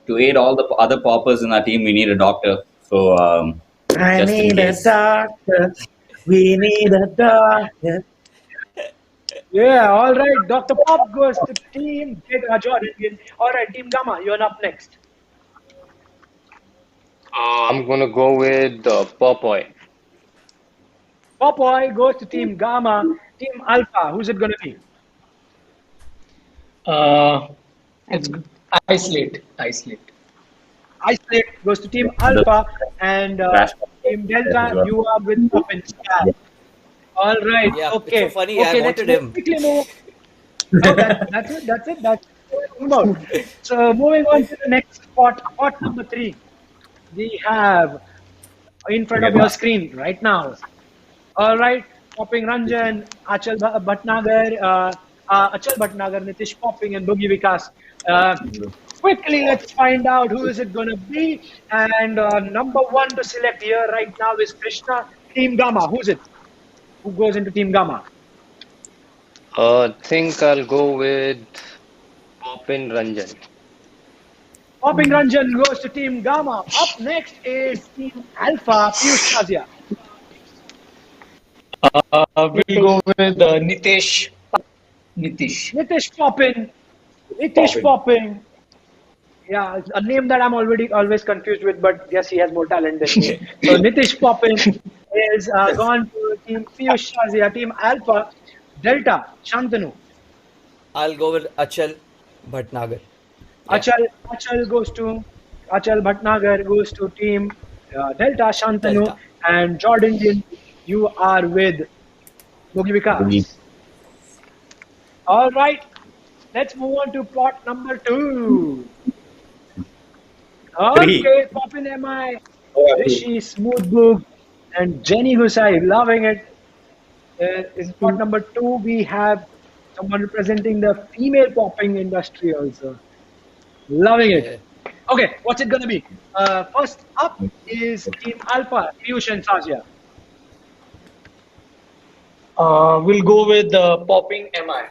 To aid all the other poppers in our team, we need a doctor. So I just in need a case. doctor. We need a doctor. Yeah, all right. Dr. Pop goes to Team Beta Jordan. All right, Team Gamma, you're up next. I'm gonna go with Popoy. Popoy goes to Team Gamma. Team Alpha, who's it going to be? It's isolate. Isolate goes to Team The Alpha. And crash Team Delta, you are with Pop and Sky. All right, Yeah, it's okay. so funny. I Okay, let's wanted him. quickly move. No, that's it. That's what we're talking about. So moving on to the next spot, spot number three. We have in front of your screen right now. All right, Popping Ranjan, Achal Bhatnagar, Nitish Popping, and Boogie Vikas. Quickly, let's find out who is it going to be. And number one to select here right now is Krishna, Team Gamma. Who's it? Who goes into Team Gamma? Think I'll go with Popin Ranjan. Popping Ranjan goes to Team Gamma. Up next is Team Alpha, Piyush Kazia. We'll go with Nitish. Nitish Poppin. Yeah, a name that I'm always confused with, but yes, he has more talent than me. So Nitish Poppin is gone to Team Piyush Kazia, Team Alpha, Delta, Shantanu. I'll go with Achal Bhatnagar. Yeah. Achal Bhatnagar goes to Team Delta, Shantanu, and Jordan, you are with Boogie Vikas. All right, let's move on to plot number two. Okay, Poppin MI, Rishi, Smooth Boog, and Jenny Gusai, loving it. In plot number two, we have someone representing the female popping industry also. Loving it. Okay, what's it gonna be? First up is Team Alpha, Piyush and Sasha. We'll go with Popping MI.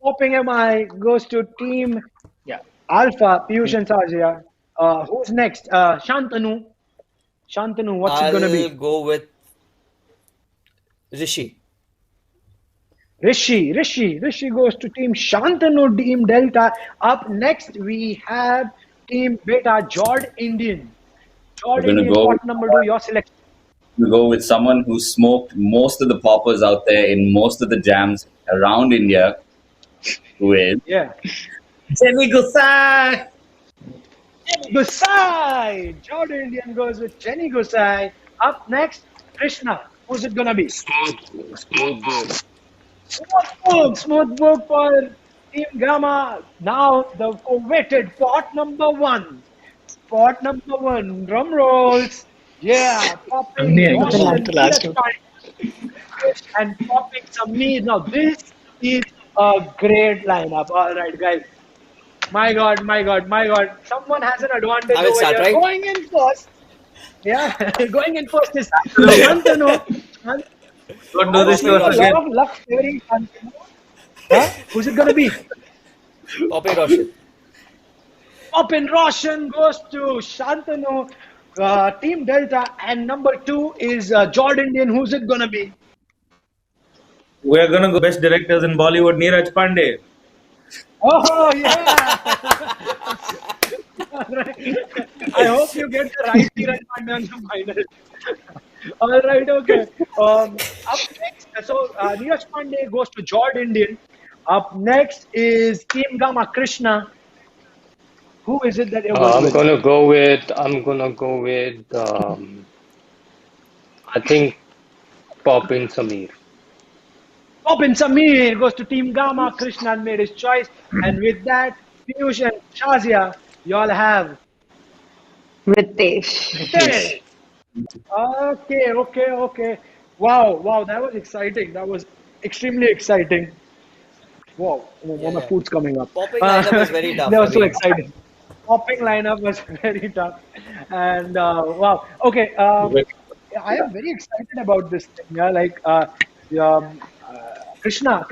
Popping MI goes to Team Yeah. Alpha, Piyush and Sasha. Who's next? Shantanu. Shantanu, what's it gonna I'll be? go with Rishi. Rishi goes to Team Shantanu, Team Delta. Up next, we have Team Beta, Jord Indian. We're Jord gonna Indian, go. pot number two, your selection. We go with someone who smoked most of the poppers out there in most of the jams around India, with Yeah. Jenny Gusai. Jenny Gusai. Jordan Indian goes with Jenny Gusai. Up next, Krishna. Who's it gonna be? Smooth book. Smooth book for Team Gamma. Now the coveted pot number one. Pot number one. Drum rolls. Yeah, popping I got Roshan, the last Neeraj one. Pandey, and popping Sameer. Now this is a great lineup. All right, guys. My God, my God, my God. Someone has an advantage I will over start, here. right? Going in first. Yeah, going in first is Shantanu. Don't do I'm this to seeing Popping us a lot again. Roshan. of luck favoring Shantanu. Huh? Who's it gonna be? Popping Roshan. Poppin Roshan goes to Shantanu, Team Delta, and number two is Jordan Indian. Who's it gonna be? We're gonna go best directors in Bollywood, Neeraj Pandey. Oh yeah! I hope you get the right Neeraj Pandey on the final. All right, okay. Up next, so Neeraj Pandey goes to Jordan Indian. Up next is Team Gamma Krishna. Who is it that you're going I'm with? gonna go with. I'm gonna go with. I think Pop in Sameer. Open Samir goes to Team Gamma. Krishnan made his choice. And with that, Piyush and Shazia, you all have Ritesh. Ritesh. Okay, okay, okay. Wow, wow, that was exciting. That was extremely exciting. Wow, Yeah, my yeah. food's coming up. Popping lineup is very That tough. I was so mean, exciting. Popping lineup was very tough. And wow, okay. I am very excited about this thing. Yeah, like Krishna,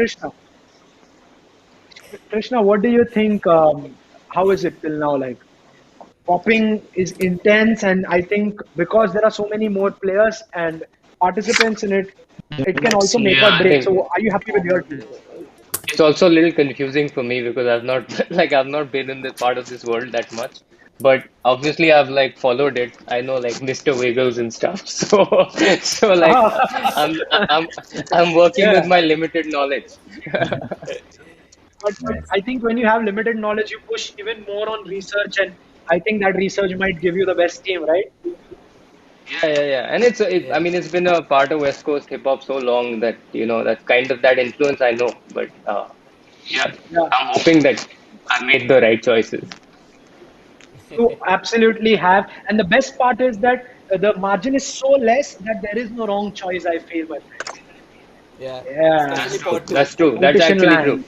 Krishna, what do you think? How is it till now? Like popping is intense, and I think because there are so many more players and participants in it, it can also make or Yeah, I break. think So, are you happy with your team? it's also a little confusing for me because I've not I've not been in the part of this world that much. But obviously I've like followed it. I know like Mr. Wiggles and stuff. So like I'm I'm I'm working with Yeah, my limited knowledge. but I think when you have limited knowledge, you push even more on research, and I think that research might give you the best team, right? Yeah. And I mean it's been a part of West Coast hip hop so long that that kind of that influence I know. But yeah, Yeah, I'm hoping that I made the right choices. you absolutely have. And the best part is that the margin is so less that there is no wrong choice. I feel, my friends. yeah. Yeah, Especially pot two. That's true. That's competition actually true. line.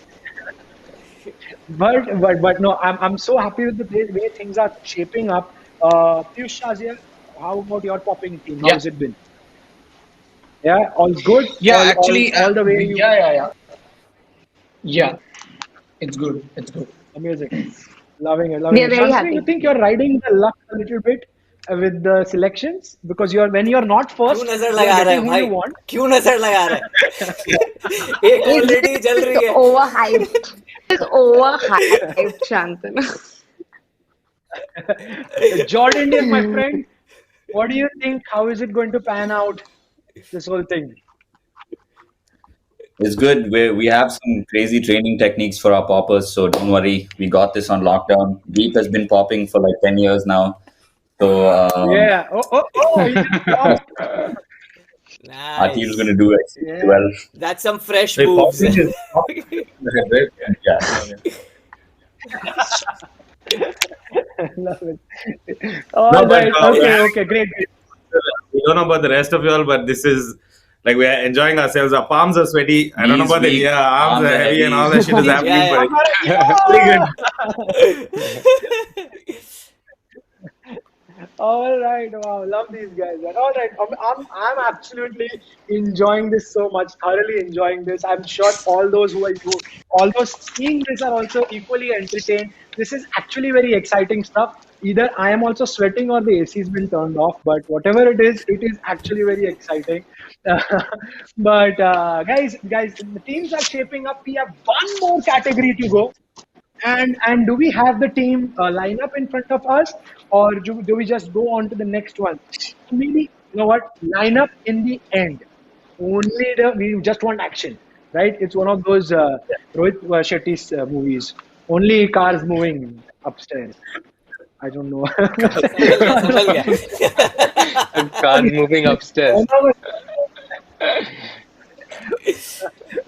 But no, I'm so happy with the way things are shaping up. Piyush Shazia, how about your popping team? How Yeah, has it been? Yeah, all's good. yeah. All Actually, all the way you yeah. It's good. It's good. amazing. Loving it, We loving are it. very Shantanu, you happy. think you're riding the luck a little bit with the selections because when you're not क्यों first, नजर you're लगा रहा getting है who you भाई? want. क्यों नजर लगा रहा है? एक It's ऑलरेडी जल just रही है. overhyped. It's overhyped, Shantanu. Jordan Indian, my friend, what do you think? How is it going to pan out? This whole thing. It's good. We have some crazy training techniques for our poppers, so don't worry. We got this on lockdown. Deep has been popping for like 10 years now. So Yeah. Oh, he just dropped. our team's going to Nice. do extremely Yeah. well. That's some fresh Hey, moves. popping is right? Yeah. Love it. No, All but right. we're Okay. having Okay. Great. we don't know about the rest of y'all, but this is like we are enjoying ourselves. Our palms are sweaty. I don't know Knees about the weak, arms arms are are heavy, and heavy. all that shit is Yeah, happening, but yeah. it's pretty good. All right, wow, love these guys. Man. All right, I'm absolutely enjoying this so much, thoroughly enjoying this. I'm sure all those seeing this are also equally entertained. This is actually very exciting stuff. Either I am also sweating or the AC's been turned off, but whatever it is actually very exciting. But guys, the teams are shaping up. We have one more category to go. And do we have the team lineup in front of us, or do we just go on to the next one? Maybe you know what lineup in the end. We just want action. right? It's one of those Rohit Shetty's movies. Only cars moving upstairs. I don't know. संभल गया, संभल गया. Cars moving upstairs.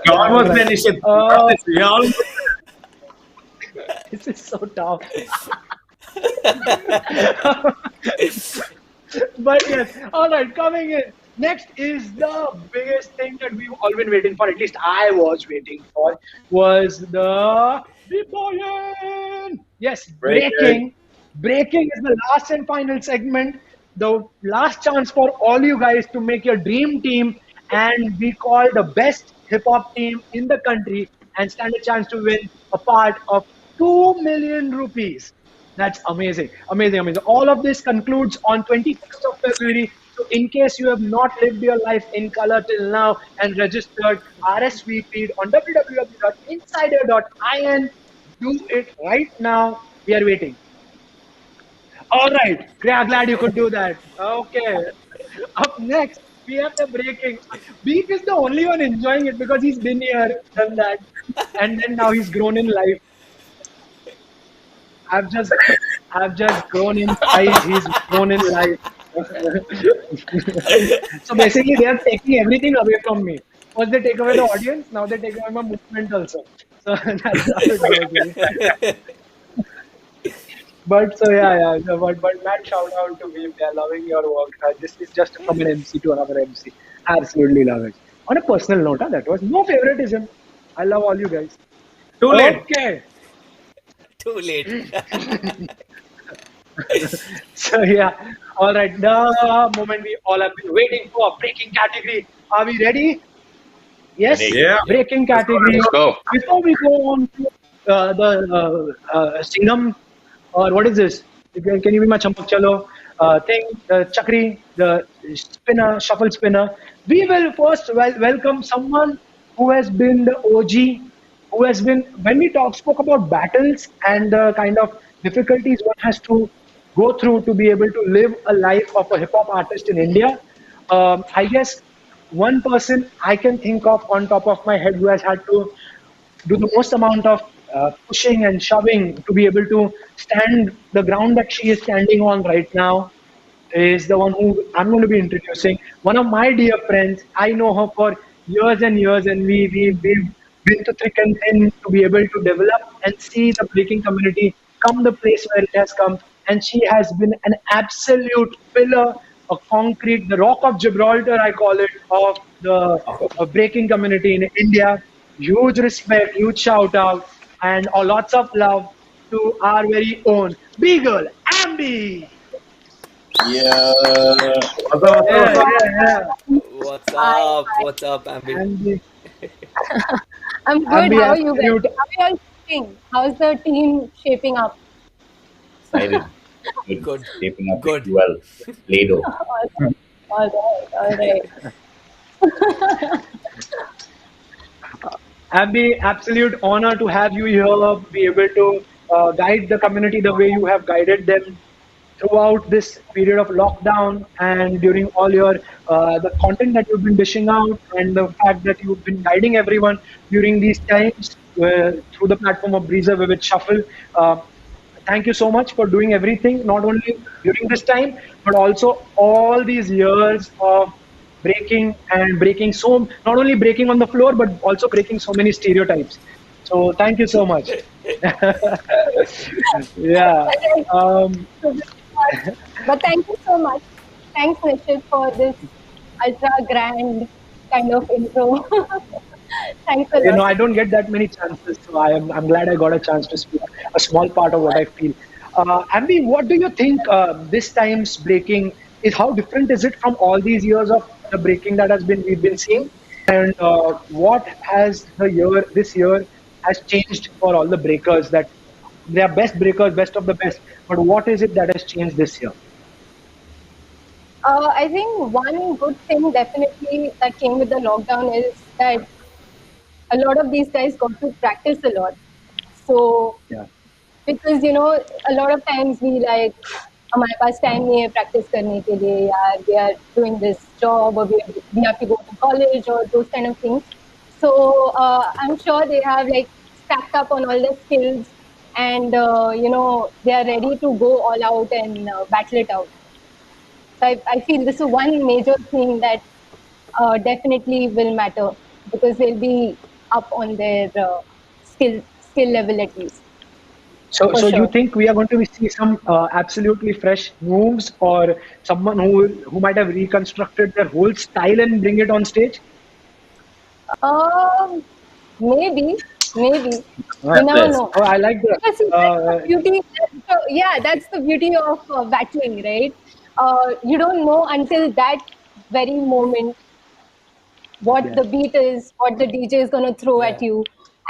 You're All almost there, right. Nishit. You got this. You're almost This is so tough. But yes, all right, coming in. Next is the biggest thing that we've all been waiting for, at least I was waiting for, was the Bipoyan. Yes, break it. Breaking is the last and final segment, the last chance for all you guys to make your dream team and be called the best hip hop team in the country and stand a chance to win a part of 2 million rupees. That's amazing, amazing, amazing. All of this concludes on 21st of February. So, in case you have not lived your life in color till now and registered RSVP'd on www.insider.in, do it right now. We are waiting. All right. Yeah, glad you could do that. Okay. Up next, we have the breaking. Beef is the only one enjoying it because he's been here, done that, and then now he's grown in life. I've just I've just grown in size, he's grown in life. So basically they are taking everything away from me. First they take away the audience, now they take away my movement also. So that's how it goes. Really. But so yeah. So, but mad shout out to me. They're loving your work. This is just from an MC to another MC. Absolutely love it. On a personal note, that was no favoritism. I love all you guys. Too late. Okay. Too late. So yeah, all right. The moment we all have been waiting for, breaking category. Are we ready? Yes. Yeah. Breaking category. Let's go. Before we go on to the Singham, or what is this? Can you be my champak chalo thing? The chakri, the spinner, shuffle spinner. We will first welcome someone who has been the OG, who has been, when we spoke about battles and the kind of difficulties one has to go through to be able to live a life of a hip hop artist in India. I guess one person I can think of on top of my head who has had to do the most amount of pushing and shoving to be able to stand the ground that she is standing on right now is the one who I'm going to be introducing. One of my dear friends. I know her for years and years, and we've been to thick and thin to be able to develop and see the breaking community come the place where it has come. And she has been an absolute pillar, a concrete, the rock of Gibraltar, I call it, of the breaking community in India. Huge respect, huge shout out, and lots of love to our very own Beagle, Ambi. Yeah. Yeah. What's up? What's up, Ambi? Ambi. I'm good. Ambi, How are you guys? absolute. How are you all doing? How's the team shaping up? Excited. Good. Good. Shaping up Good. pretty well. Play-Doh. All right. Abby, absolute honor to have you here, be able to guide the community the way you have guided them throughout this period of lockdown and during all your the content that you've been dishing out and the fact that you've been guiding everyone during these times through the platform of Breezer with Shuffle. Thank you so much for doing everything, not only during this time, but also all these years of breaking so, not only breaking on the floor, but also breaking so many stereotypes. So thank you so much. Yeah. But thank you so much. Thanks, Nishit, for this ultra grand kind of intro. Thanks a lot. I don't get that many chances, so I'm glad I got a chance to speak a small part of what I feel. Ambi, what do you think this time's breaking is? How different is it from all these years of the breaking that has been we've been seeing? And what has this year has changed for all the breakers? That they are best breakers, best of the best. But what is it that has changed this year? I think one good thing definitely that came with the lockdown is that a lot of these guys got to practice a lot. So, Yeah. because a lot of times we like, हमारे पास time नहीं है practice करने के लिए यार, we are doing this job or we have to go to college or those kind of things. So I'm sure they have like stacked up on all the skills, and they are ready to go all out and battle it out. So I feel this is one major thing that definitely will matter, because they'll be up on their skill level at least, So, for so you sure. think we are going to see some absolutely fresh moves, or someone who might have reconstructed their whole style and bring it on stage? Um, maybe you Uh, never know, oh, I like that. because see, that's the beauty. Yeah, that's the beauty of battling, right? You don't know until that very moment what Yeah. the beat is, what the DJ is going to throw at Yeah. you,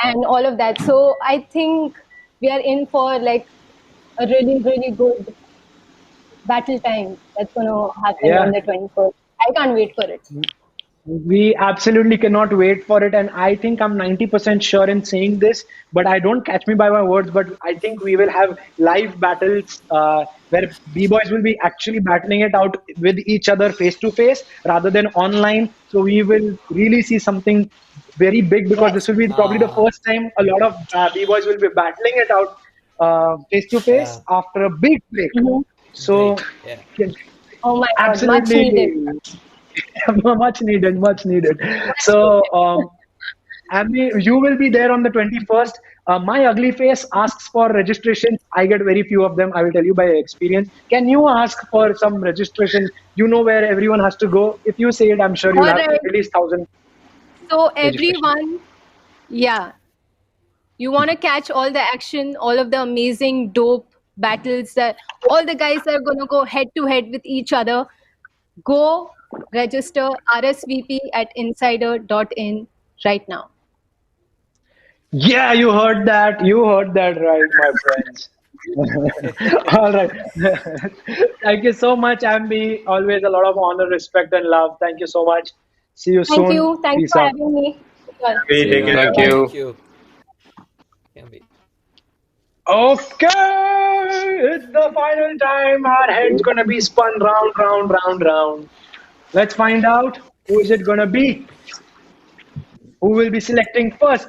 and all of that. So I think we are in for like a really, really good battle time that's going to happen on Yeah. the 21st. I can't wait for it. We absolutely cannot wait for it, and I think I'm 90% sure in saying this, but I don't catch me by my words. But I think we will have live battles where b-boys will be actually battling it out with each other face to face rather than online. So we will really see something very big, because this will be probably the Ah, first time a lot of b-boys will be battling it out face to face yeah. after a big break. Mhm. So Break. Yeah. Oh my God, much absolutely. needed. Much needed, much needed. Much So, needed. Abby, you will be there on the 21st. My ugly face asks for registrations. I get very few of them. I will tell you by experience. Can you ask for some registration? You know where everyone has to go. If you say it, I'm sure All you'll have right. at least 1,000 So registrations. everyone, yeah, you want to catch all the action, all of the amazing, dope battles that all the guys are going to go head to head with each other. Go register RSVP at insider.in right now. Yeah, you heard that. You heard that right, my friends. All right. Thank you so much, Ambi. Always a lot of honor, respect, and love. Thank you so much. See you Thank soon. you. Thanks Peace for out. having me. Sure. We See take you, care. Thank Ambi. Bye. Thank you. you. Can be. Okay, it's the final time. Our head's gonna be spun round, round, round, round. Let's find out who is it gonna be. Who will be selecting first?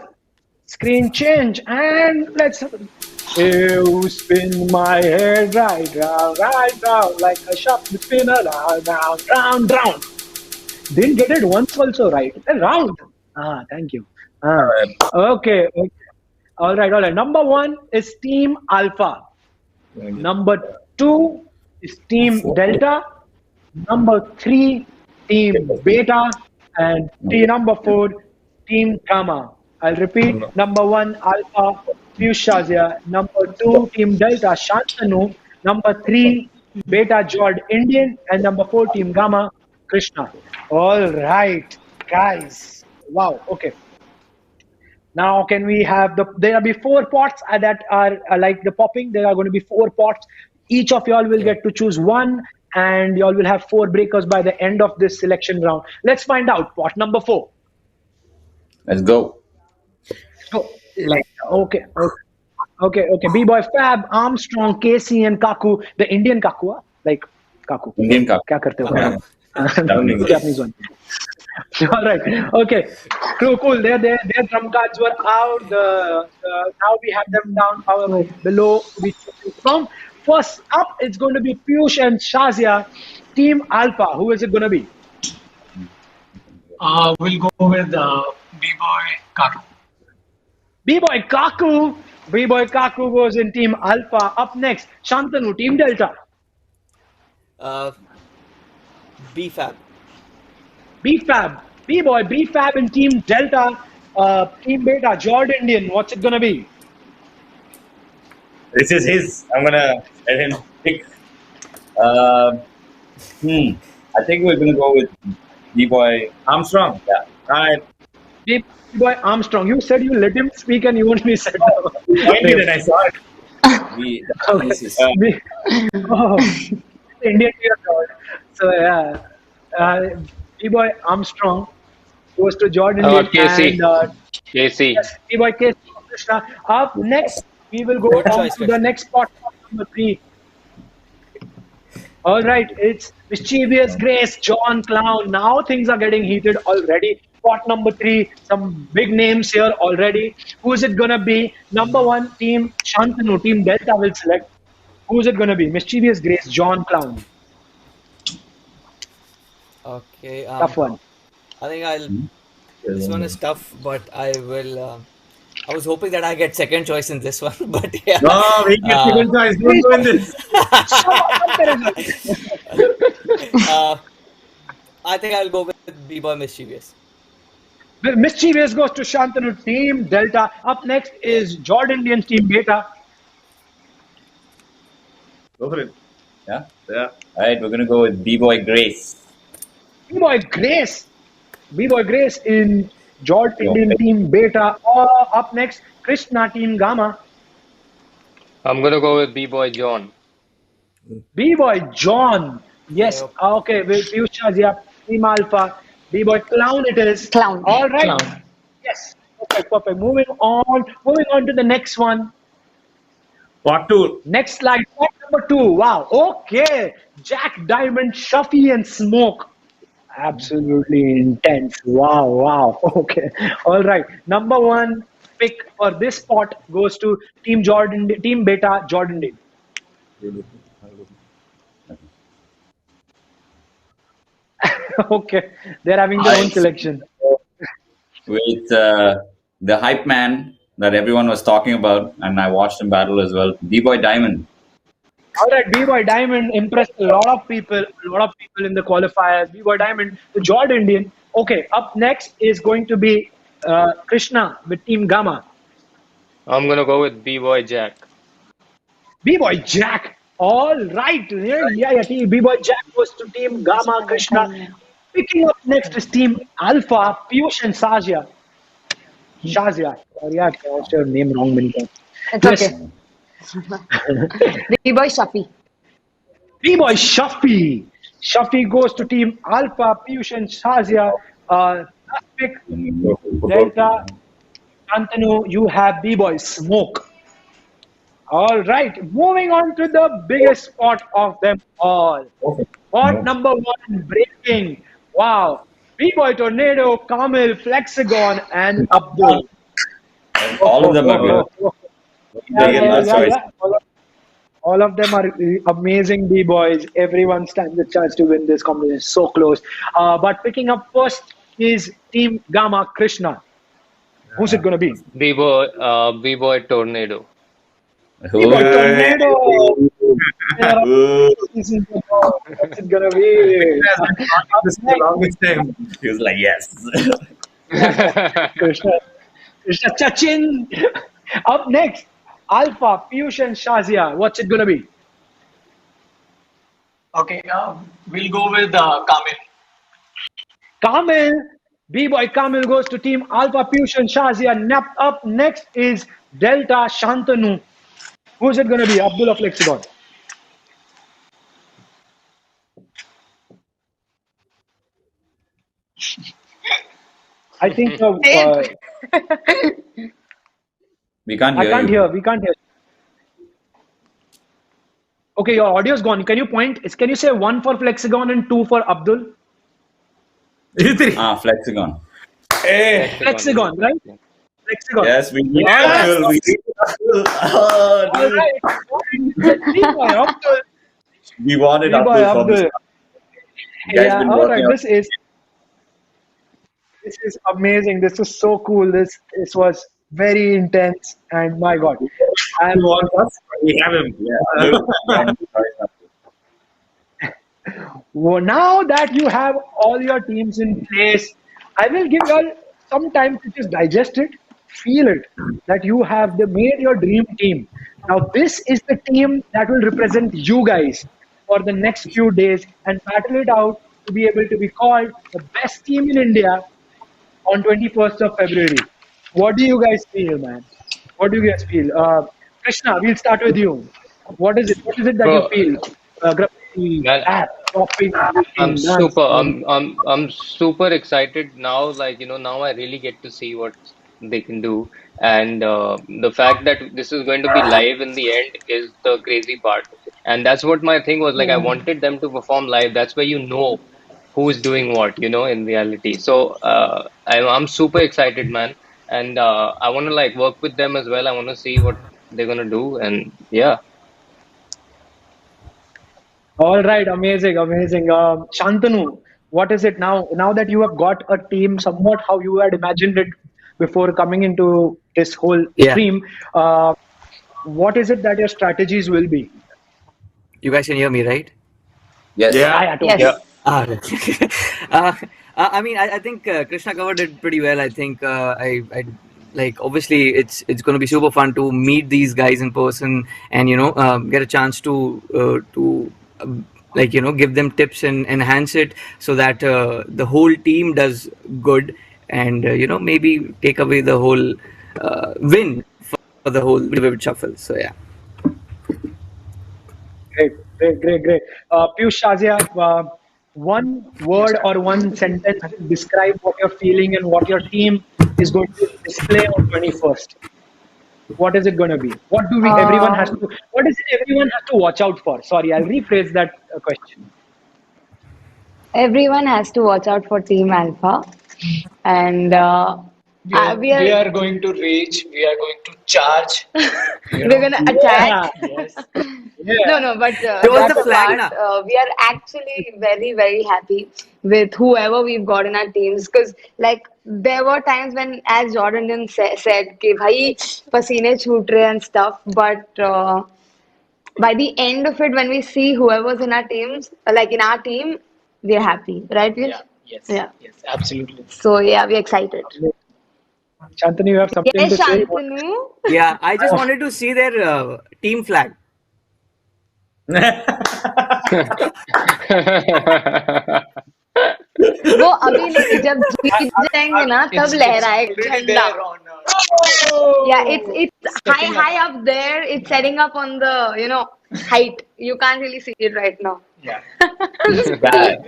Screen change, and let's. You spin my head right round, like a sharp spinner, round, round, round, round. Didn't get it once also right. Round. Ah, thank you. Ah, okay. Okay. All right, all right. Number one is Team Alpha. Number two is Team Delta. Number three, Team Beta. And number four, Team Gamma. I'll repeat. Number one, Alpha, Piyush Shazia. Number two, Team Delta, Shantanu. Number three, Beta, Jord, Indian. And number four, Team Gamma, Krishna. All right, guys. Wow. Okay. Now, can we have there will be four pots that are like the popping. There are going to be four pots. Each of y'all will Yeah. get to choose one, and y'all will have four breakers by the end of this selection round. Let's find out. Pot number four. Let's go. So, like, okay. B-boy Fab, Armstrong, Casey, and Kaku. The Indian Kaku, like Kaku. Indian cup. क्या करते हो Kaku. Kaku? Japanese. Japanese one. All right. Okay. Cool. Their drum cards were out. Now we have them down below to be choosing from. First up, it's going to be Piyush and Shazia. Team Alpha. Who is it going to be? We'll go with B-Boy Kaku. B-Boy Kaku. B-Boy Kaku goes in Team Alpha. Up next, Shantanu, Team Delta. Uh, B-Fab. B-Fab. B-Boy, B-Fab in Team Delta. Team Beta, Jord Indian. What's it going to be? This is his. I'm gonna let him pick. Uh, I think we're gonna go with B-Boy Armstrong. Yeah. All right. B-Boy Armstrong. You said you let him speak and you only said no. You joined me, then I saw it. We, Okay. this is, Oh, Indian dear God. So yeah, B-Boy Armstrong goes to Jordan How Indian, about Casey? and Casey. yes, B-Boy Case Krishna. Up next, we will go Good on choice, to the Krishna. next spot, number three. All right, it's Mischievous Grace, John Clown. Now things are getting heated already. spot number 3. Some big names here already. Who is it gonna be? Number 1, Team Shantanu, Team Delta will select. Who is it gonna be? Mischievous Grace, John Clown. Okay. Tough one. I think I'll. This one is tough, but I will. I was hoping that I get second choice in this one, but yeah. No, we get second choice. Don't Please, go in this. shut up, comparison. uh, I think I'll go with B-Boy Mischievous. Mischievous goes to Shantanu, Team Delta. Up next is Jordan Indians, Team Beta. Go for it. Yeah. Yeah. All right, we're gonna go with B-Boy Grace. B-Boy Grace. B-Boy Grace in Jordan Your Indian pick. Team Beta. Up next, Krishna, Team Gamma. I'm gonna go with B-Boy John. B-Boy John. Yes. Okay. With Piyush yeah. Team Alpha. B-Boy Clown it is. Clown. All right. Clown. Yes. Perfect. Perfect. Moving on. Moving on to the next one. Part 2. Next slide. Spot number 2. Wow. Okay. Jack Diamond, Shuffy and Smoke. Absolutely intense. Wow. Wow. Okay. All right. Number 1 pick for this spot goes to Team Jordan, Team Beta, Jordan Day. Okay. They're having their own selection. With the hype man that everyone was talking about, and I watched him battle as well. B-Boy Diamond. All right, B-Boy Diamond impressed a lot of people. A lot of people in the qualifiers. B-Boy Diamond, the Jordan Indian. Okay, up next is going to be Krishna with Team Gamma. I'm gonna go with B-Boy Jack. B-Boy Jack. All right, yeah. B-Boy Jack goes to Team Gamma. Krishna. Picking up next is Team Alpha. Piyush and Shazia. Shazia. Sorry, I pronounced your name wrong many times. It's okay. B-Boy Shafi. B-Boy Shafi. Shafi goes to Team Alpha, Piyush and Shazia. Last pick, Delta, Antanu, you have B-Boy Smoke. All right, moving on to the biggest spot of them all. Spot number 1, breaking. Wow. B-Boy Tornado, Kamil, Flexagon, and Abdul. All of them are good. Yeah. All of them are amazing B-boys. Everyone stands a chance to win this competition. So close. But picking up first is Team Gamma Krishna. Who's it going to be? B-Boy Tornado. B-Boy Tornado. What's it going to be? This is the longest time. He was like, yes. Krishna Chachin. Up next, Alpha, Piyush and Shazia. What's it going to be? Okay, we'll go with Kamil. Kamil, B-Boy Kamil goes to Team Alpha, Piyush and Shazia. Up next is Delta Shantanu. Who's it going to be? Abdullah Flexagon. I think we can't hear I can't you. hear. We can't hear. Okay, your audio's gone. Can you point? Can you say 1 for Flexagon and 2 for Abdul? Flexagon. Hey. Flexagon, right? Flexagon. Yes, we need Yes. Abdul. We need Abdul. Oh, All dude. right. B-Boy Abdul. We wanted B-Boy Abdul from Abdul. the start. You guys Yeah, been all working right. out. This is amazing. This is so cool. This was very intense, and my God, You want us? We have him. Yeah. well, now that you have all your teams in place, I will give you all some time to just digest it, feel it, that you have made your dream team. Now, this is the team that will represent you guys for the next few days and battle it out to be able to be called the best team in India on 21st of February. What do you guys feel, man? What do you guys feel? Krishna, we'll start with you. What is it? What is it that you Bro, feel? Graffiti, man, rap, shopping, I'm drinking, dance. super I'm super excited now, like now I really get to see what they can do, and the fact that this is going to be live in the end is the crazy part, and that's what my thing was, like I Yeah. wanted them to perform live. That's where who's doing what, in reality. So I'm super excited, man, and I want to like work with them as well. I want to see what they're gonna do, and yeah. All right, amazing, amazing. Shantanu, what is it now? Now that you have got a team somewhat how you had imagined it before coming into this whole Yeah. stream, what is it that your strategies will be? You guys can hear me, right? Yes. Yeah, Yeah. yeah, Yeah. totally. Okay. uh, I mean, I think Krishna covered it pretty well. I think I like obviously it's going to be super fun to meet these guys in person and get a chance to like give them tips and enhance it so that the whole team does good and maybe take away the whole win for the whole Vivid Shuffle. So yeah. Great, great, great, great. Piyush Shazia, one word or one sentence to describe what you're feeling and what your team is going to display on 21st. What is it going to be? What do we? Everyone has Um, to. What is it? Everyone has to watch out for. Sorry, I'll rephrase that question. everyone has to watch out for Team Alpha, and we We are are going to reach. We are going to charge. we're gonna attack. Yeah, Yes. yeah. No, no, but Show us the jokes flag apart, now. we are actually very, very happy with whoever we've got in our teams. Because, like, there were times when, as Jordan said, कि भाई पसीने छूट रहे and stuff. But by the end of it, when we see whoever's in our teams, like in our team, we're happy, right? Vish? Yeah. Yes. Yeah. Yes. Absolutely. So yeah, we're excited. Shantanu, you have something Yes, to say? Shantanu. Yeah, I just wanted to see their team flag. वो अभी नहीं जब जीत जाएंगे ना तब It's लहराएगा already झंडा. there on. Yeah, it's high Setting up. high up there. It's setting up on the height. You can't really see it right now. Yeah. It's bad.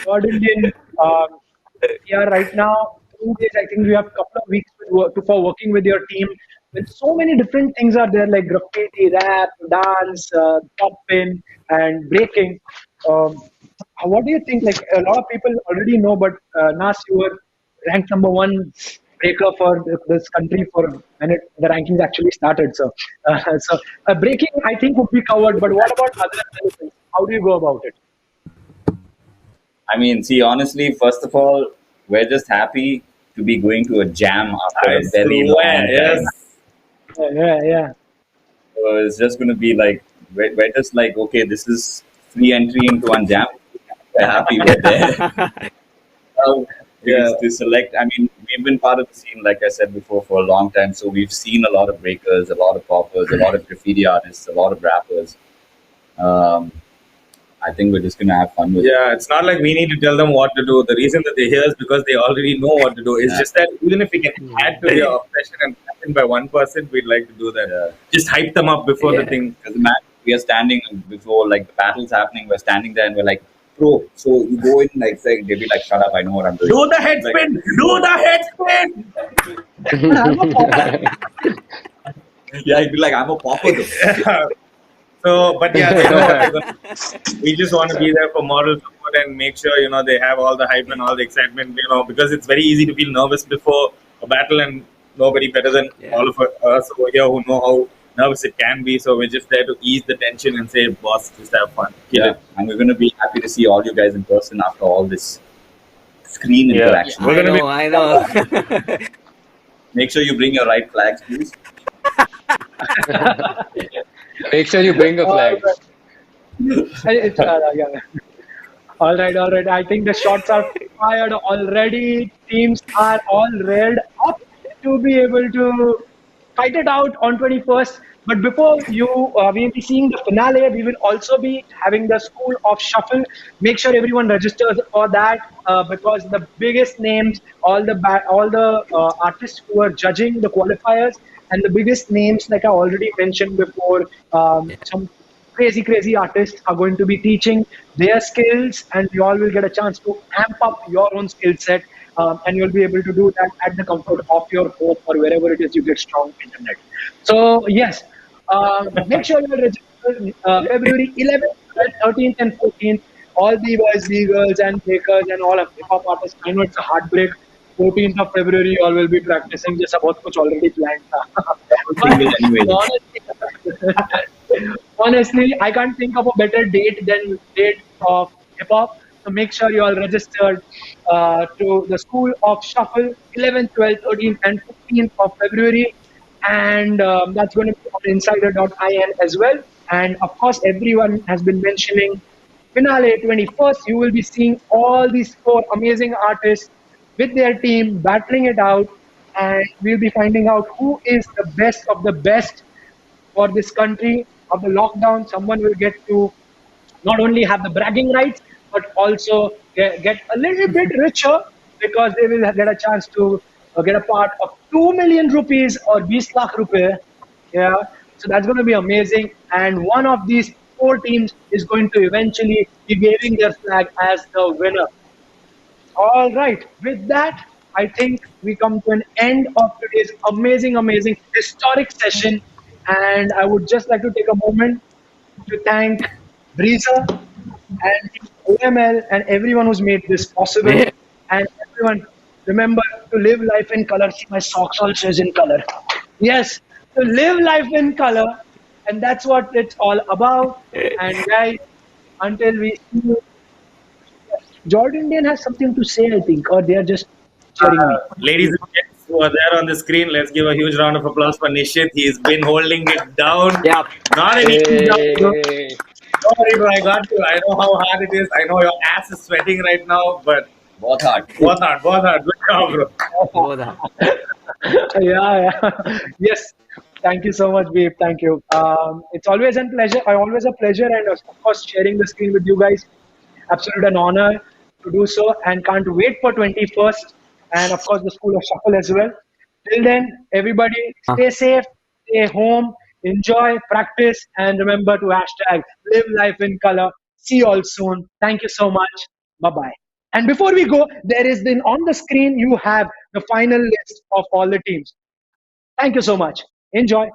God Indian. We are right now 2 days. I think we have a couple of weeks for working with your team. When so many different things are there, like graffiti, rap, dance, top pin, and breaking. Um, what do you think? Like a lot of people already know, but Nas, you were ranked number one breaker for this country for when the rankings actually started. So, breaking I think would be covered. But what about other elements? How do you go about it? I mean, see, honestly, first of all, we're just happy to be going to a jam after I a very swear. long Yes. time. Yeah. So it's just going to be like, we're just like, okay, this is free entry into one jam. We're happy we're there. Yeah. To select, I mean, we've been part of the scene, like I said before, for a long time. So we've seen a lot of breakers, a lot of poppers, a lot of graffiti artists, a lot of rappers. I think we're just going to have fun with it. Yeah, it's not like we need to tell them what to do. The reason that they're here is because they already know what to do. It's Yeah. just that even if we can add to their oppression and happen by 1%, we'd like to do that. Yeah. Just hype them up before the thing. Because imagine we are standing before like the battle's happening, we're standing there and we're like, bro, so you go in like, say, they'll be like, shut up, I know what I'm doing. Do the head Like, spin! Do the head spin! yeah, he'd be like, I'm a popper though. So, but yeah, they know what they're gonna do. We just want to be there for moral support and make sure, they have all the hype and all the excitement, because it's very easy to feel nervous before a battle and nobody better than all of us over here who know how nervous it can be. So we're just there to ease the tension and say, boss, just have fun. Kill Yeah, it. and we're going to be happy to see all you guys in person after all this screen interaction. We're gonna be. I know. Make sure you bring your right flags, please. Make sure you bring a flag. Yeah. All right. I think the shots are fired already. Teams are all reared up to be able to fight it out on 21st. But before we will be seeing the finale. We will also be having the School of Shuffle. Make sure everyone registers for that because the biggest names, all the artists who are judging the qualifiers, and the biggest names, like I already mentioned before, some crazy artists are going to be teaching their skills, and you all will get a chance to amp up your own skill set, and you'll be able to do that at the comfort of your home or wherever it is you get strong internet. So yes, make sure you register February 11th 12th, 13th, and 14th. All the boys, B girls, and bakers, and all of hip hop artists. I know it's a heartbreak. 14th of February, you all will be practicing. Just about kuch already planned tha. But Single anyway. honestly, I can't think of a better date than date of hip hop. So make sure you all registered to the School of Shuffle 11th, 12th, 13th, and 15th of February. And that's going to be on insider.in as well. And of course, everyone has been mentioning finale 21st. You will be seeing all these four amazing artists with their team battling it out. And we'll be finding out who is the best of the best for this country of the lockdown. Someone will get to not only have the bragging rights, but also get a little bit richer because they will get a chance to get a part of 2 million rupees or 20 lakh rupee. Yeah, so that's going to be amazing. And one of these four teams is going to eventually be waving their flag as the winner. All right. With that, I think we come to an end of today's amazing, amazing, historic session. And I would just like to take a moment to thank Breeza and OML and everyone who's made this possible. And everyone, remember to live life in color. See, my socks also is in color. Yes, to live life in color. And that's what it's all about. And guys, until we see you, Jordan Indian has something to say, I think, or they are just cheering me. Ladies and gents who are there on the screen, let's give a huge round of applause for Nishit. He's been holding it down. Yeah. Not an easy job, bro. Hey. Sorry, bro. I got you. I know how hard it is. I know your ass is sweating right now, but बहुत hard. बहुत hard, बहुत hard. Good job, bro. Yeah, yeah. Yes. Thank you so much, Babe. Thank you. It's always a pleasure. Always a pleasure, and of course, sharing the screen with you guys. Absolute an honor to do so, and can't wait for 21st, and of course, the School of Shuffle as well. Till then, everybody, stay safe, stay home, enjoy, practice, and remember to hashtag live life in color. See you all soon. Thank you so much. Bye bye. And before we go, there is then on the screen you have the final list of all the teams. Thank you so much. Enjoy.